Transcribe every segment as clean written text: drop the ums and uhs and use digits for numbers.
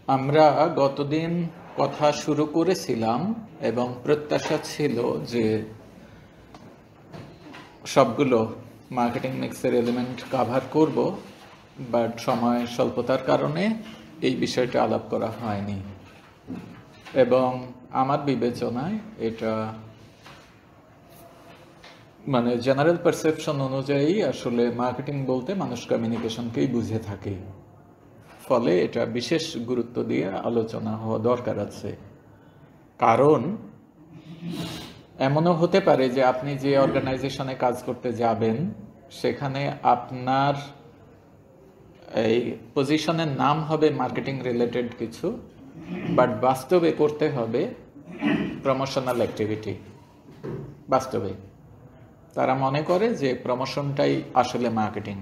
আমরা গতদিন কথা শুরু করেছিলাম এবং প্রত্যাশা ছিল যে সবগুলো মার্কেটিং মিক্সের এলিমেন্ট কভার করব, বাট সময় স্বল্পতার কারণে এই বিষয়টা আলাপ করা হয়নি। এবং আমার বিবেচনায় এটা মানে জেনারেল পারসেপশন অনুযায়ী আসলে মার্কেটিং বলতে মানুষ কমিউনিকেশনকেই বুঝে থাকে, ফলে এটা বিশেষ গুরুত্ব দিয়ে আলোচনা হওয়া দরকার আছে। কারণ এমনও হতে পারে যে আপনি যে অর্গানাইজেশনে কাজ করতে যাবেন সেখানে আপনার এই পজিশনের নাম হবে মার্কেটিং রিলেটেড কিছু, বাট বাস্তবে করতে হবে প্রমোশনাল অ্যাক্টিভিটি। বাস্তবে তারা মনে করে যে প্রমোশনটাই আসলে মার্কেটিং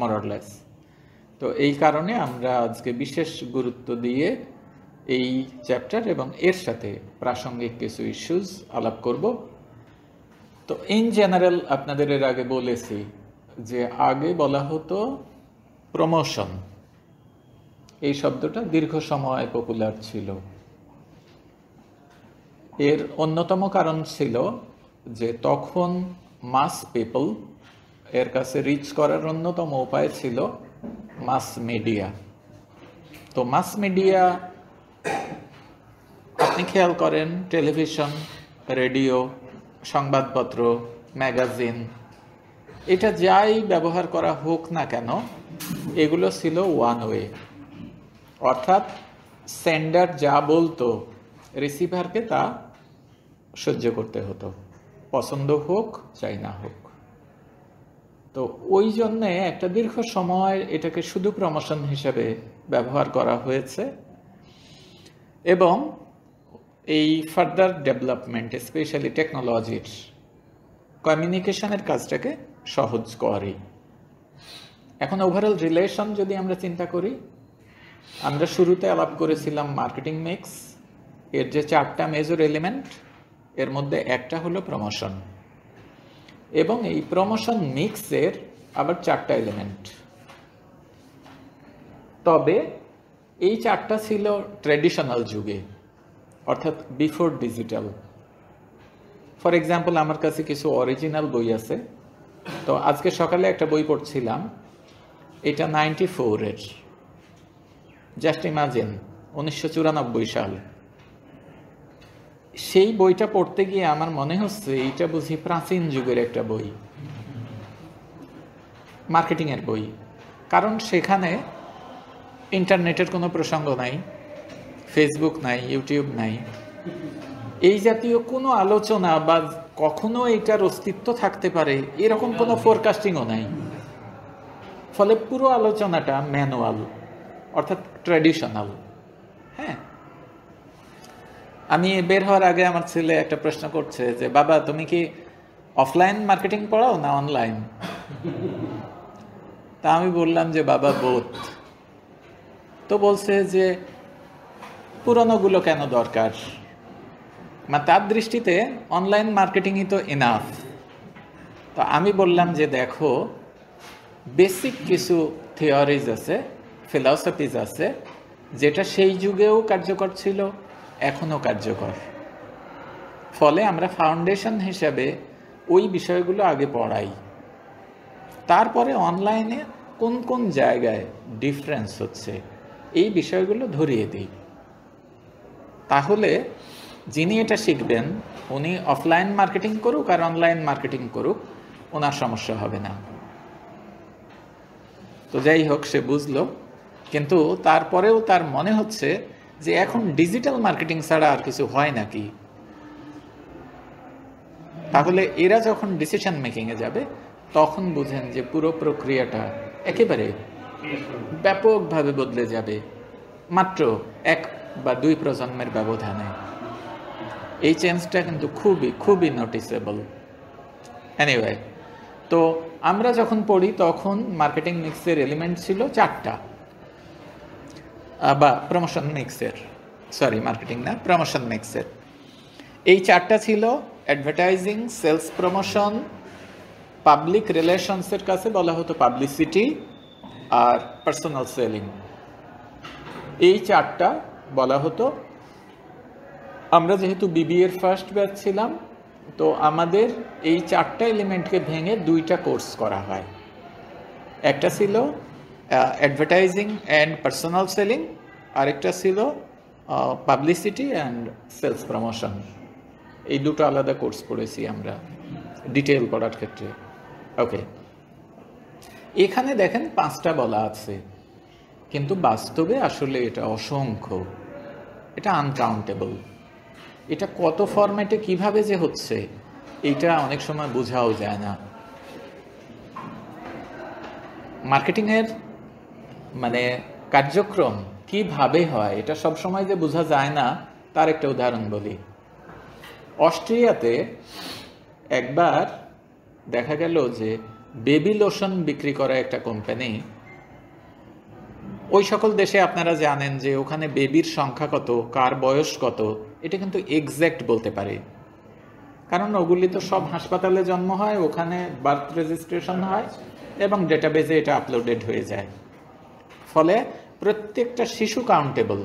মোরলেস। তো এই কারণে আমরা আজকে বিশেষ গুরুত্ব দিয়ে এই চ্যাপ্টার এবং এর সাথে প্রাসঙ্গিক কিছু ইস্যুস আলাপ করব। তো ইন জেনারেল আপনাদের এর আগে বলেছি যে আগে বলা হতো প্রমোশন, এই শব্দটা দীর্ঘ সময় পপুলার ছিল। এর অন্যতম কারণ ছিল যে তখন মাস পিপল এর কাছে রিচ করার অন্যতম উপায় ছিল মাস মিডিয়া। তো মাস মিডিয়া আপনি খেয়াল করেন টেলিভিশন, রেডিও, সংবাদপত্র, ম্যাগাজিন, এটা যাই ব্যবহার করা হোক না কেন এগুলো ছিল ওয়ান ওয়ে, অর্থাৎ সেন্ডার যা বলতো রিসিভারকে তা সহ্য করতে হতো, পছন্দ হোক চাই না হোক। তো ওই জন্যে একটা দীর্ঘ সময় এটাকে শুধু প্রমোশন হিসেবে ব্যবহার করা হয়েছে এবং এই ফার্দার ডেভেলপমেন্ট স্পেশালি টেকনোলজির কমিউনিকেশনের কাজটাকে সহজ করে। এখন ওভারঅল রিলেশন যদি আমরা চিন্তা করি, আমরা শুরুতে আলাপ করেছিলাম মার্কেটিং মিক্স, এর যে 4টা মেজর এলিমেন্ট এর মধ্যে একটা হলো প্রমোশন, এবং এই প্রমোশন মিক্সের আবার 4টা এলিমেন্ট। তবে এই 4টা ছিল ট্র্যাডিশনাল যুগে, অর্থাৎ বিফোর ডিজিটাল। ফর এক্সাম্পল আমার কাছে কিছু অরিজিনাল বই আছে। তো আজকে সকালে একটা বই পড়ছিলাম, এটা 94-এর, জাস্ট ইমাজিন 1994 সাল। সেই বইটা পড়তে গিয়ে আমার মনে হচ্ছে এইটা বুঝি প্রাচীন যুগের একটা বই, মার্কেটিংয়ের বই। কারণ সেখানে ইন্টারনেটের কোনো প্রসঙ্গ নাই, ফেসবুক নাই, ইউটিউব নাই, এই জাতীয় কোনো আলোচনা বা কখনো এটার অস্তিত্ব থাকতে পারে এরকম কোনো ফোরকাস্টিংও নাই। ফলে পুরো আলোচনাটা ম্যানুয়াল, অর্থাৎ ট্র্যাডিশনাল। হ্যাঁ, আমি বের হওয়ার আগে আমার ছেলে একটা প্রশ্ন করছে যে বাবা তুমি কি অফলাইন মার্কেটিং পড়াও না অনলাইন? তা আমি বললাম যে বাবা বোথ। তো বলছে যে পুরনোগুলো কেন দরকার, তার দৃষ্টিতে অনলাইন মার্কেটিংই তো এনাফ। তো আমি বললাম যে দেখো, বেসিক কিছু থিওরিজ আছে, ফিলসফিজ আছে, যেটা সেই যুগেও কার্যকর ছিল, এখনও কার্যকর। ফলে আমরা ফাউন্ডেশন হিসাবে ওই বিষয়গুলো আগে পড়াই, তারপরে অনলাইনে কোন কোন জায়গায় ডিফারেন্স হচ্ছে এই বিষয়গুলো ধরিয়ে দিই। তাহলে যিনি এটা শিখবেন উনি অফলাইন মার্কেটিং করুক আর অনলাইন মার্কেটিং করুক, ওনার সমস্যা হবে না। তো যাই হোক, সে বুঝলো, কিন্তু তারপরেও তার মনে হচ্ছে যে এখন ডিজিটাল মার্কেটিং ছাড়া আর কিছু হয় নাকি। তাহলে এরা যখন ডিসিশন মেকিংয়ে যাবে তখন বুঝেন যে পুরো প্রক্রিয়াটা একেবারে ব্যাপকভাবে বদলে যাবে মাত্র 1 বা 2 প্রজন্মের ব্যবধানে। এই চেঞ্জটা কিন্তু খুবই খুবই নোটিসেবল। এনিওয়ে, তো আমরা যখন পড়ি তখন মার্কেটিং মিক্সের এলিমেন্ট ছিল 4টা, বা প্রমোশন মিক্সের, সরি মার্কেটিং না, প্রমোশন মিক্সের এই 4টা ছিল অ্যাডভার্টাইজিং, সেলস প্রমোশন, পাবলিক রিলেশনসের কাছে বলা হতো পাবলিসিটি, আর পার্সোনাল সেলিং। এই চারটা বলা হতো। আমরা যেহেতু বিবিএর ফার্স্ট ব্যাচ ছিলাম, তো আমাদের এই চারটা এলিমেন্টকে ভেঙে দুইটা কোর্স করা হয়। একটা ছিল অ্যাডভার্টাইজিং অ্যান্ড পার্সোনাল সেলিং, আরেকটা ছিল পাবলিসিটি অ্যান্ড সেলস প্রমোশন। এই দুটো আলাদা কোর্স পড়েছি আমরা ডিটেল পড়ার ক্ষেত্রে। ওকে, এখানে দেখেন 5টা বলা আছে, কিন্তু বাস্তবে আসলে এটা অসংখ্য, এটা আনকাউন্টেবল। এটা কত ফরম্যাটে কিভাবে যে হচ্ছে এটা অনেক সময় বোঝাও যায় না। মার্কেটিংয়ের মানে কার্যক্রম কিভাবে হয় এটা সব সময় যে বোঝা যায় না, তার একটা উদাহরণ বলি। অস্ট্রিয়াতে একবার দেখা গেল যে বেবি লোশন বিক্রি করা একটা কোম্পানি, ওই সকল দেশে আপনারা জানেন যে ওখানে বেবির সংখ্যা কত, কার বয়স কত, এটা কিন্তু এক্স্যাক্ট বলতে পারে, কারণ ওগুলি তো সব হাসপাতালে জন্ম হয়, ওখানে বার্থ রেজিস্ট্রেশন হয় এবং ডেটাবেজে এটা আপলোডেড হয়ে যায়, ফলে প্রত্যেকটা শিশু কাউন্টেবল।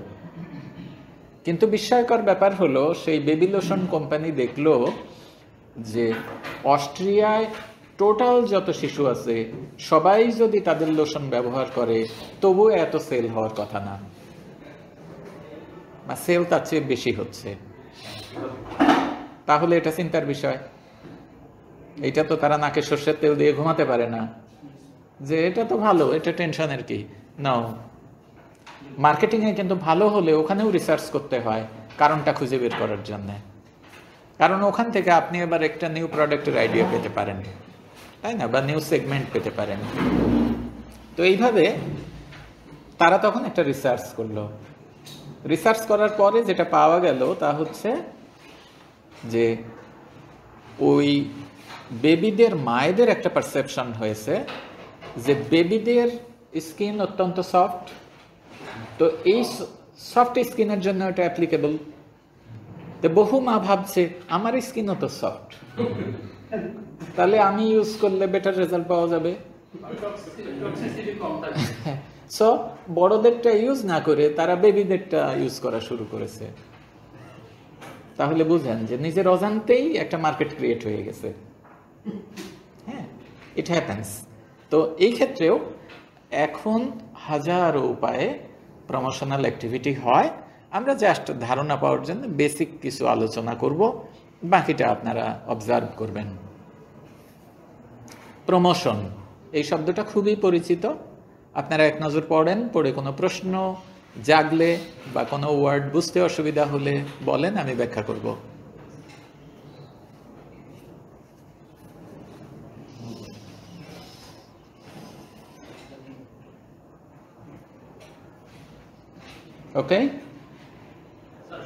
কিন্তু বিস্ময়কর ব্যাপার হলো সেই বেবি লোশন কোম্পানি দেখলো যে অস্ট্রিয়ায় টোটাল যত শিশু আছে সবাই যদি তাদের লোশন ব্যবহার করে তবুও এত সেল হওয়ার কথা না, সেল তার চেয়ে বেশি হচ্ছে। তাহলে এটা চিন্তার বিষয়। এটা তো তারা নাকে সর্ষের তেল দিয়ে ঘুমাতে পারে না যে এটা তো ভালো, এটা টেনশনের কি নাও। মার্কেটিংয়ে কিন্তু ভালো হলে ওখানেও রিসার্চ করতে হয় কারণটা খুঁজে বের করার জন্য, কারণ ওখান থেকে আপনি এবার একটা নিউ প্রোডাক্টের আইডিয়া পেতে পারেন, তাই না, বা নিউ সেগমেন্ট পেতে পারেন। তো এইভাবে তারা তখন একটা রিসার্চ করলো। রিসার্চ করার পরে যেটা পাওয়া গেল তা হচ্ছে যে ওই বেবিদের মায়েদের একটা পারসেপশন হয়েছে যে বেবিদের স্কিন অত্যন্ত সফট, তো এই সফট স্কিনের জন্য এটা অ্যাপ্লিকেবল। তো বহু মা ভাবছে আমার স্কিনও তো সফট, তাহলে আমি ইউজ করলে বেটার রেজাল্ট পাওয়া যাবে। সো বড়দেরটা ইউজ না করে তারা বেবিদেরটা ইউজ করা শুরু করেছে। তাহলে বুঝেন যে নিজের অজান্তেই একটা মার্কেট ক্রিয়েট হয়ে গেছে। হ্যাঁ, ইট হ্যাপেন্স। তো এই ক্ষেত্রেও এখন হাজারো উপায়ে প্রমোশনাল অ্যাক্টিভিটি হয়। আমরা জাস্ট ধারণা পাওয়ার জন্য বেসিক কিছু আলোচনা করব, বাকিটা আপনারা অবজার্ভ করবেন। প্রমোশন এই শব্দটা খুবই পরিচিত, আপনারা এক নজর পড়েন, পড়ে কোনো প্রশ্ন জাগলে বা কোনো ওয়ার্ড বুঝতে অসুবিধা হলে বলেন, আমি ব্যাখ্যা করব। ওকে,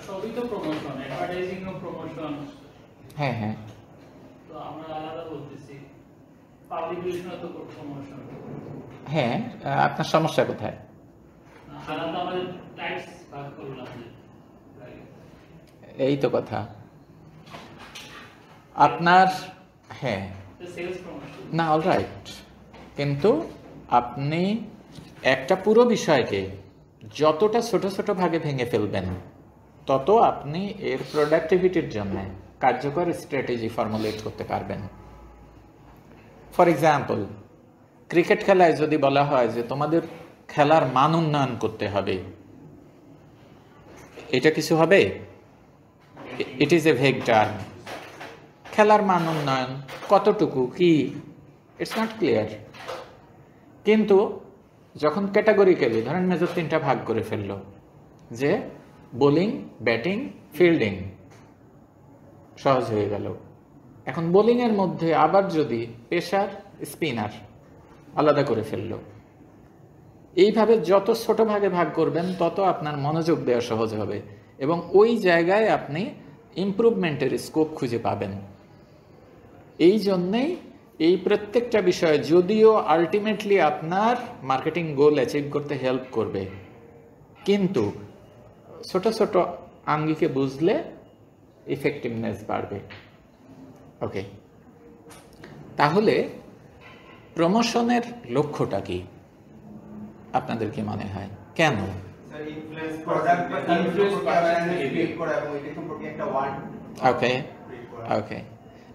সবই তো প্রমোশন, অ্যাডভার্টাইজিং ও প্রমোশন। হ্যাঁ হ্যাঁ, তো আমরা আলাদা বলতেছি, পাবলিকেশন তো প্রমোশন। হ্যাঁ, আপনার সমস্যা কোথায়? আলাদা আমাদের টাইপস ভাগ করলাম। এই তো কথা আপনার। হ্যাঁ, সেলস প্রমোশন না, অলরাইট, কিন্তু আপনি একটা পুরো বিষয়কে যতটা ছোট ছোট ভাগে ভেঙে ফেলবেন তত আপনি এর প্রোডাক্টিভিটির জন্য কার্যকর স্ট্র্যাটেজি ফর্মুলেট করতে পারবেন। ফর এক্সাম্পল, ক্রিকেট খেলায় যদি বলা হয় যে তোমাদের খেলার মান উন্নয়ন করতে হবে, এটা কিছু হবে? It is a vague term. খেলার মান উন্নয়ন কতটুকু কি, ইটস নট ক্লিয়ার। কিন্তু যখন ক্যাটাগরিক্যালি ধরেন মেজর 3টা ভাগ করে ফেললো যে বোলিং, ব্যাটিং, ফিল্ডিং, সহজ হয়ে গেল। এখন বোলিংয়ের মধ্যে আবার যদি পেসার, স্পিনার আলাদা করে ফেললো, এইভাবে যত ছোট ভাগে ভাগ করবেন তত আপনার মনোযোগ দেওয়া সহজ হবে এবং ওই জায়গায় আপনি ইমপ্রুভমেন্টের স্কোপ খুঁজে পাবেন। এই জন্যেই এই প্রত্যেকটা বিষয় যদিও আলটিমেটলি আপনার মার্কেটিং গোল অ্যাচিভ করতে হেল্প করবে, কিন্তু ছোট ছোট আঙ্গিকে বুঝলে ইফেক্টিভনেস বাড়বে। ওকে, তাহলে প্রমোশনের লক্ষ্যটা কি আপনাদের কি মনে হয়? কেন ইনফ্লুয়েন্স প্রোডাক্ট বা ইনফ্লুয়েন্স অ্যাওয়ারনেস ক্রিয়েট করা এবং এটা সম্পর্কে একটা ওয়ার্ড ওকে ওকে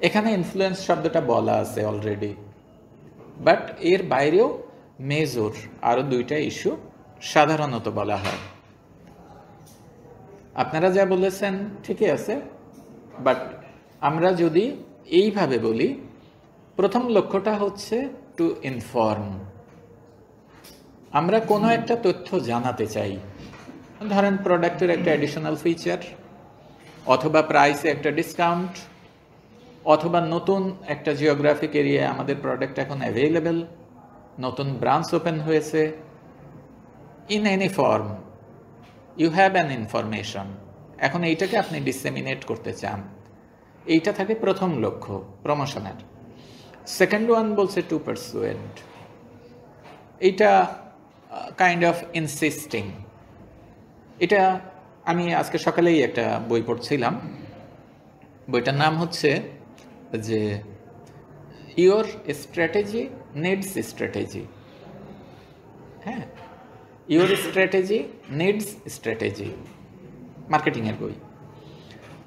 এখানে ইনফ্লুয়েন্স শব্দটা বলা আছে অলরেডি, বাট এর বাইরেও মেজর আরো দুইটা ইস্যু সাধারণত বলা হয়। আপনারা যা বলেছেন ঠিকই আছে, বাট আমরা যদি এইভাবে বলি, প্রথম লক্ষ্যটা হচ্ছে টু ইনফর্ম। আমরা কোনো একটা তথ্য জানাতে চাই, ধরেন প্রোডাক্টের একটা অ্যাডিশনাল ফিচার, অথবা প্রাইসে একটা ডিসকাউন্ট, অথবা নতুন একটা জিওগ্রাফিক এরিয়ায় আমাদের প্রোডাক্ট এখন অ্যাভেলেবেল, নতুন ব্রাঞ্চ ওপেন হয়েছে। In any form you have an information, এখন এইটাকে আপনি ডিসেমিনেট করতে চান, এইটা থাকে প্রথম লক্ষ্য প্রমোশনের। সেকেন্ড ওয়ান বলছে টু পারসুয়েড, এইটা কাইন্ড অফ ইনসিস্টিং। এটা আমি আজকে সকালেই একটা বই পড়ছিলাম, বইটার নাম হচ্ছে যে ইওর স্ট্র্যাটেজি নিডস স্ট্র্যাটেজি। হ্যাঁ, ইওর স্ট্র্যাটেজি নিডস স্ট্র্যাটেজি, মার্কেটিংয়ের বই।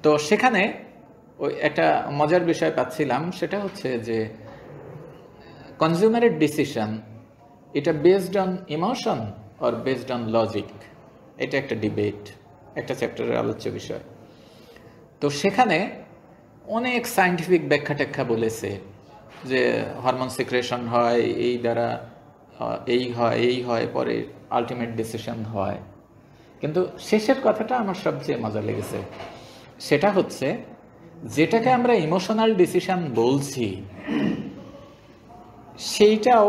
তো সেখানে ওই একটা মজার বিষয় পাচ্ছিলাম, সেটা হচ্ছে যে কনজিউমারের ডিসিশন এটা based on emotion or based on logic, এটা একটা ডিবেট, একটা চ্যাপ্টারের আলোচ্য বিষয়। তো সেখানে অনেক সায়েন্টিফিক ব্যাখ্যা ট্যাখ্যা বলেছে যে হরমোন সিক্রেশন হয়, এই দ্বারা এই হয় পরে আলটিমেট ডিসিশন হয়। কিন্তু শেষের কথাটা আমার সবচেয়ে মজা লেগেছে, সেটা হচ্ছে যেটাকে আমরা ইমোশনাল ডিসিশন বলছি সেইটাও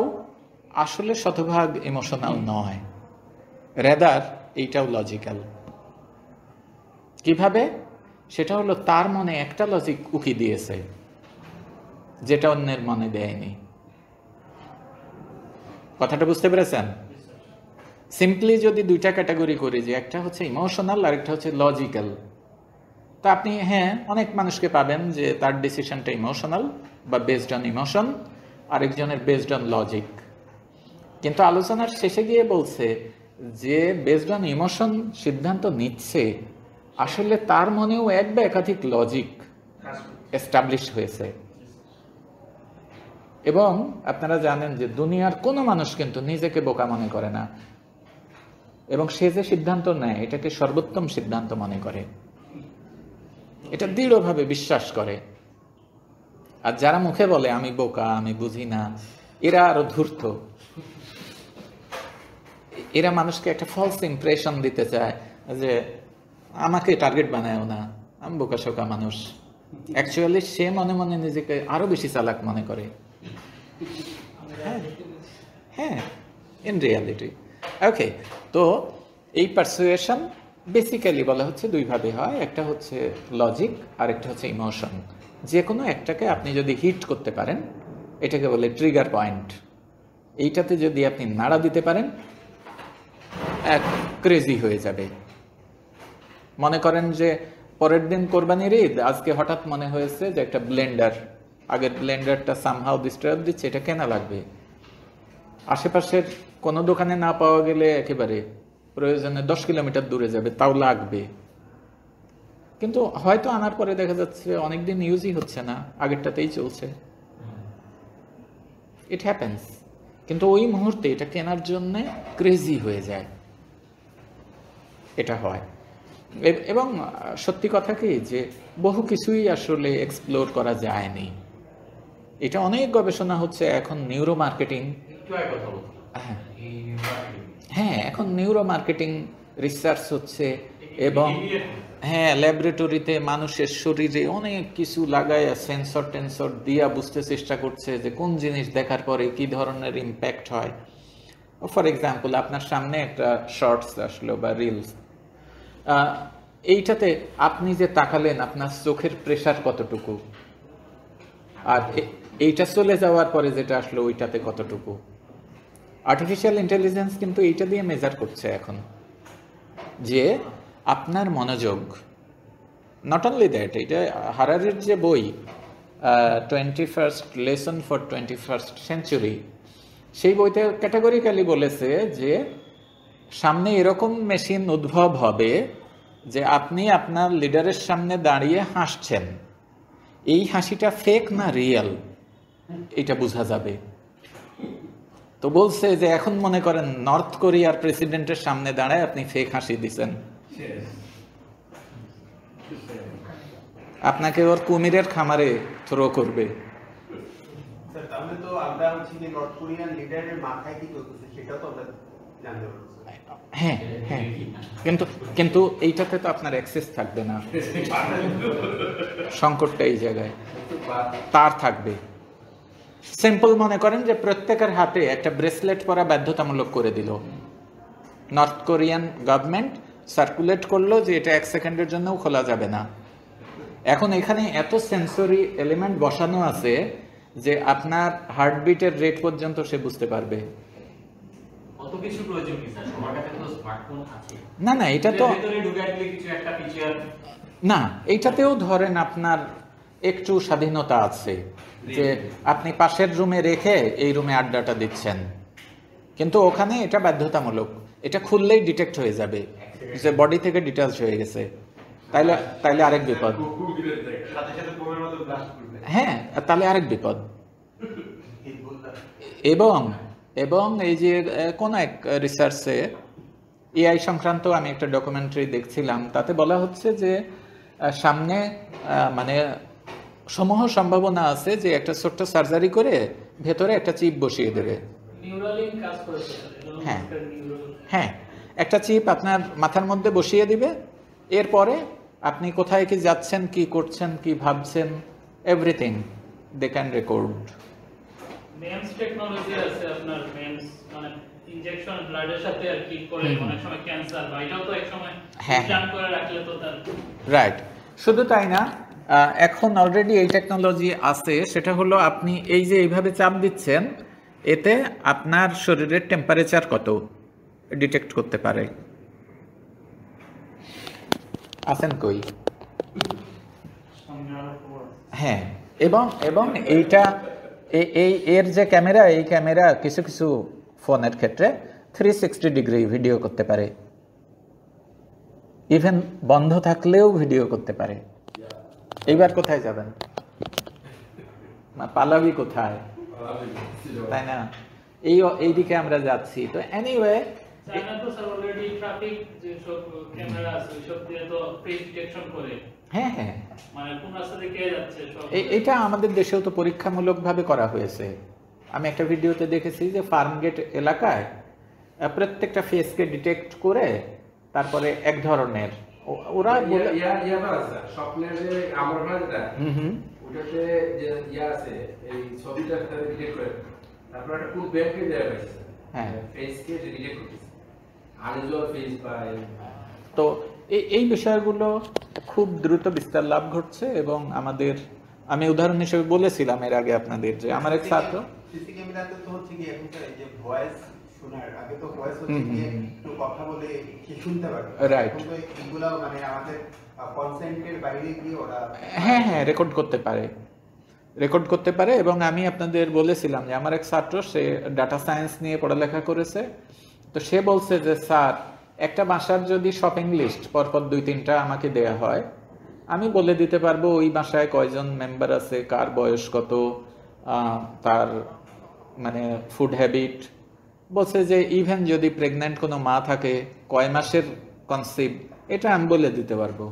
আসলে শতভাগ ইমোশনাল নয়, রেদার এইটাও লজিক্যাল। কিভাবে? সেটা হলো তার মনে একটা লজিক উকি দিয়েছে যেটা অন্যের মনে দেয়নি। কথাটা বুঝতে পেরেছেন? সিম্পলি যদি দুইটা ক্যাটাগরি করি, যে একটা হচ্ছে ইমোশনাল আর একটা হচ্ছে লজিক্যাল, তা আপনি হ্যাঁ অনেক মানুষকে পাবেন যে তার ডিসিশনটা ইমোশনাল বা বেসড অন ইমোশন, আরেকজনের বেসড অন লজিক। কিন্তু আলোচনার শেষে গিয়ে বলছে যে বেসড অন ইমোশন সিদ্ধান্ত নিচ্ছে, আসলে তার মনেও এক বা একাধিক লজিক এস্টাবলিশ হয়েছে। এবং আপনারা জানেন যে দুনিয়ার কোনো মানুষ কিন্তু নিজেকে বোকা মনে করে না, এবং সে যে সিদ্ধান্ত নেয় এটাকে সর্বোত্তম সিদ্ধান্ত মনে করে, এটা দৃঢ়ভাবে বিশ্বাস করে। আর যারা মুখে বলে আমি বোকা, আমি বুঝি না, এরা আরো ধূর্ত। এরা মানুষকে একটা ফলস ইমপ্রেশন দিতে চায় যে আমাকে টার্গেট বানায়ও না, আমি বোকা শোকা মানুষ। অ্যাকচুয়ালি সে মনে মনে নিজেকে আরো বেশি চালাক মনে করে। হ্যাঁ, ইন রিয়ালিটি। ওকে, তো এই পারসুয়েশন বেসিক্যালি বলা হচ্ছে দুইভাবে হয়, একটা হচ্ছে লজিক আর একটা হচ্ছে ইমোশন। যে কোনো একটাকে আপনি যদি হিট করতে পারেন, এটাকে বলে ট্রিগার পয়েন্ট। এইটাতে যদি আপনি নাড়া দিতে পারেন, এক ক্রেজি হয়ে যাবে। মনে করেন যে পরের দিন কোরবানির ঈদ, আজকে হঠাৎ মনে হয়েছে যে একটা ব্লেন্ডার, আগের ব্লেন্ডারটা সামহাউ ডিস্টার্ব দিচ্ছে, এটা কেনা লাগবে। আশেপাশের কোনো দোকানে না পাওয়া গেলে একেবারে প্রয়োজনে 10 কিলোমিটার দূরে যাবে, তাও লাগবে। কিন্তু হয়তো আনার পরে দেখা যাচ্ছে অনেকদিন ইউজই হচ্ছে না, আগেরটাতেই চলছে। It happens. কিন্তু ওই মুহূর্তে এটা কেনার জন্য ক্রেজি হয়ে যায়, এটা হয়। এবং সত্যি কথা কি যে বহু কিছুই আসলে এক্সপ্লোর করা যায়নি। এটা অনেক গবেষণা হচ্ছে এখন, নিউরো মার্কেটিং। হ্যাঁ, এখন নিউরো মার্কেটিং রিসার্চ হচ্ছে, এবং হ্যাঁ ল্যাবরেটরিতে মানুষের শরীরে অনেক কিছু লাগায় সেন্সর টেন্সর দিয়া বুঝতে চেষ্টা করছে যে কোন জিনিস দেখার পরে কি ধরনের ইম্প্যাক্ট হয়। ফর এক্সাম্পল, আপনার সামনে একটা শর্টস আসলো বা রিলস, এইটাতে আপনি যে তাকালেন আপনার চোখের প্রেসার কতটুকু, আর এইটা চলে যাওয়ার পরে যেটা আসলো ওইটাতে কতটুকু। আর্টিফিশিয়াল ইন্টেলিজেন্স কিন্তু এইটা দিয়ে মেজার করছে এখন, যে আপনার মনোযোগ। নট অনলি দ্যাট, এটা হারারির যে বই 21st lesson for 21st century, সেই বইতে ক্যাটাগরিক্যালি বলেছে যে সামনে এরকম মেশিন উদ্ভব হবে যে আপনি আপনার লিডারের সামনে দাঁড়িয়ে হাসছেন, এই হাসিটা ফেক না রিয়েল এটা বোঝা যাবে। তো বলছে যে এখন মনে করেন নর্থ কোরিয়ার প্রেসিডেন্টের সামনে দাঁড়ায় আপনি ফেক হাসি দিচ্ছেন, আপনাকে ওর কুমিরের খামারে থ্রো করবে। স্যার তাহলে তো আমরা হচ্ছে যে নর্থ কোরিয়ান লিডারের মাথায় কি চলতেছে সেটা তো আমরা জানতে পারছি। হ্যাঁ হ্যাঁ, কিন্তু কিন্তু এইটাতে তো আপনার অ্যাক্সেস থাকবে না, সংকটটা এই জায়গায়। তার থাকবে। সিম্পল মনে করেন যে প্রত্যেকের হাতে একটা ব্রেসলেট পরা বাধ্যতামূলক করে দিল, নর্থ কোরিয়ান গভর্নমেন্ট সার্কুলেট করলো যে এটা 1 সেকেন্ডের জন্যও খোলা যাবে না। এখন এখানে এত সেন্সরি এলিমেন্ট বসানো আছে যে আপনার হার্টবিটের রেট পর্যন্ত সে বুঝতে পারবে। কত কিছু প্রয়োজন কি স্যার? সবার কাছে তো স্মার্টফোন আছে। না না, এটা তো ভিতরে ঢুকে গেলে কিছু একটা ফিচার না, এইটাতেও ধরেন আপনার একটু স্বাধীনতা আছে যে আপনি পাশের রুমে রেখে এই রুমে আড্ডাটা দিচ্ছেন, কিন্তু ওখানে এটা বাধ্যতামূলক। এটা খুললেই ডিটেক্ট হয়ে যাবে যে বডি থেকে ডিটেলস হয়ে গেছে, তাইলে আরেক বিপদ। সাথে সাথে বোমের মতো ব্লাস্ট করবে। হ্যাঁ, তাহলে আরেক বিপদ। এবং এই যে কোন এক রিসার্চে এআই সংক্রান্ত আমি একটা ডকুমেন্টারি দেখছিলাম, তাতে বলা হচ্ছে যে সামনে মানে সমূহ সম্ভাবনা আছে যে একটা ছোট্ট সার্জারি করে ভেতরে একটা চিপ বসিয়ে দেবে। নিউরালিং কাজ করেছে স্যার, হ্যাঁ। নিউরাল। হ্যাঁ, একটা চিপ আপনার মাথার মধ্যে বসিয়ে দিবে, এরপরে আপনি কোথায় কি যাচ্ছেন, কি করছেন, কি ভাবছেন, everything they can record. Memes technology আছে আপনার, মেমস মানে ইনজেকশন ব্লাডের সাথে আর কি করে অনেক সময় ক্যান্সার বা এটাও তো এক সময় হ্যাঁ। প্ল্যান করে রাখলে তো তার রাইট। শুধু তাই না, এখন অলরেডি এই টেকনোলজি আছে, সেটা হলো আপনি এই যে এইভাবে চাপ দিচ্ছেন, এতে আপনার শরীরের টেম্পারেচার কত ডিটেক্ট করতে পারে। আছেন কই? হ্যাঁ, এবং এইটা এর যে ক্যামেরা, এই ক্যামেরা কিছু কিছু ফোনের ক্ষেত্রে 360 ডিগ্রি ভিডিও করতে পারে, ইভেন বন্ধ থাকলেও ভিডিও করতে পারে। এইবার কোথায় যাবেন? পালাবি কোথায়, তাই না? এইদিকে আমরা যাচ্ছি। তো এনিওয়ে, চায়না তো স্যার অলরেডি ট্রাফিক যে সব ক্যামেরা আছে সব দিয়ে তো ফেস ডিটেকশন করে, হ্যাঁ হ্যাঁ, মানে কোন রাস্তা দিয়ে কে যাচ্ছে সব। এটা আমাদের দেশেও তো পরীক্ষামূলকভাবে করা হয়েছে। আমি একটা ভিডিওতে দেখেছি যে ফার্মগেট এলাকায় প্রত্যেকটা ফেসকে ডিটেক্ট করে তারপরে এক ধরনের ওরা বলে স্বপ্নের যে আমার যেটা ওটাতে যে ইয়া আছে এই ছবিটা ডিটেক্ট করে তারপর একটা ফুল ব্যাংকে দেওয়া হয়েছে। হ্যাঁ, ফেসকে ডিটেক্ট করতেছে আনইউজুয়াল ফেস বাই। তো এই বিষয়গুলো খুব দ্রুত বিস্তার লাভ ঘটছে। এবং আমি উদাহরণ হিসেবে বলেছিলাম এর আগে আপনাদের যে আমার এক ছাত্র সিসি ক্যামেরাতে তো হচ্ছে কি এখন এই যে ভয়েস শোনার আগে তো ভয়েস হচ্ছে কি একটু কথা বলে কি শুনতে পারে, রাইট, এখন তো এগুলো মানে আমাদের কনসেন্টের বাইরে গিয়ে ওরা হ্যাঁ রেকর্ড করতে পারে। এবং আমি আপনাদের বলেছিলাম যে আমার এক ছাত্র, সে ডাটা সায়েন্স নিয়ে পড়ালেখা করেছে। তো সে বলছে যে স্যার, একটা বাসার যদি শপিং লিস্ট পরপর 2-3টা আমাকে দেয়া হয়, আমি বলে দিতে পারবো ওই বাসায় কয়জন মেম্বার আছে, কার বয়স কত, তার মানে ফুড হ্যাবিট। বলছে যে ইভেন যদি প্রেগন্যান্ট কোনো মা থাকে, কয় মাসের কনসিভ, এটা আমি বলে দিতে পারবো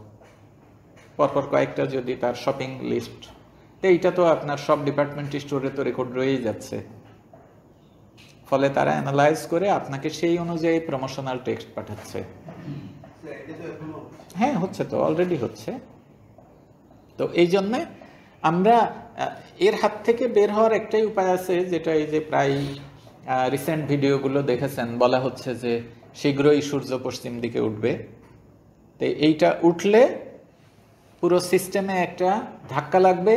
পরপর কয়েকটা যদি তার শপিং লিস্ট। তো এইটা তো আপনার সব ডিপার্টমেন্ট স্টোরে তো রেকর্ড রয়েই যাচ্ছে। ফলে তারা অ্যানালাইজ করে আপনাকে সেই অনুযায়ী প্রমোশনাল টেক্সট পাঠাচ্ছে। হ্যাঁ, হচ্ছে তো, অলরেডি হচ্ছে। তো এই জন্যে আমরা এর হাত থেকে বের হওয়ার একটাই উপায় আছে, যেটা এই যে প্রায় রিসেন্ট ভিডিওগুলো দেখেছেন, বলা হচ্ছে যে শীঘ্রই সূর্য পশ্চিম দিকে উঠবে। তো এইটা উঠলে পুরো সিস্টেমে একটা ধাক্কা লাগবে,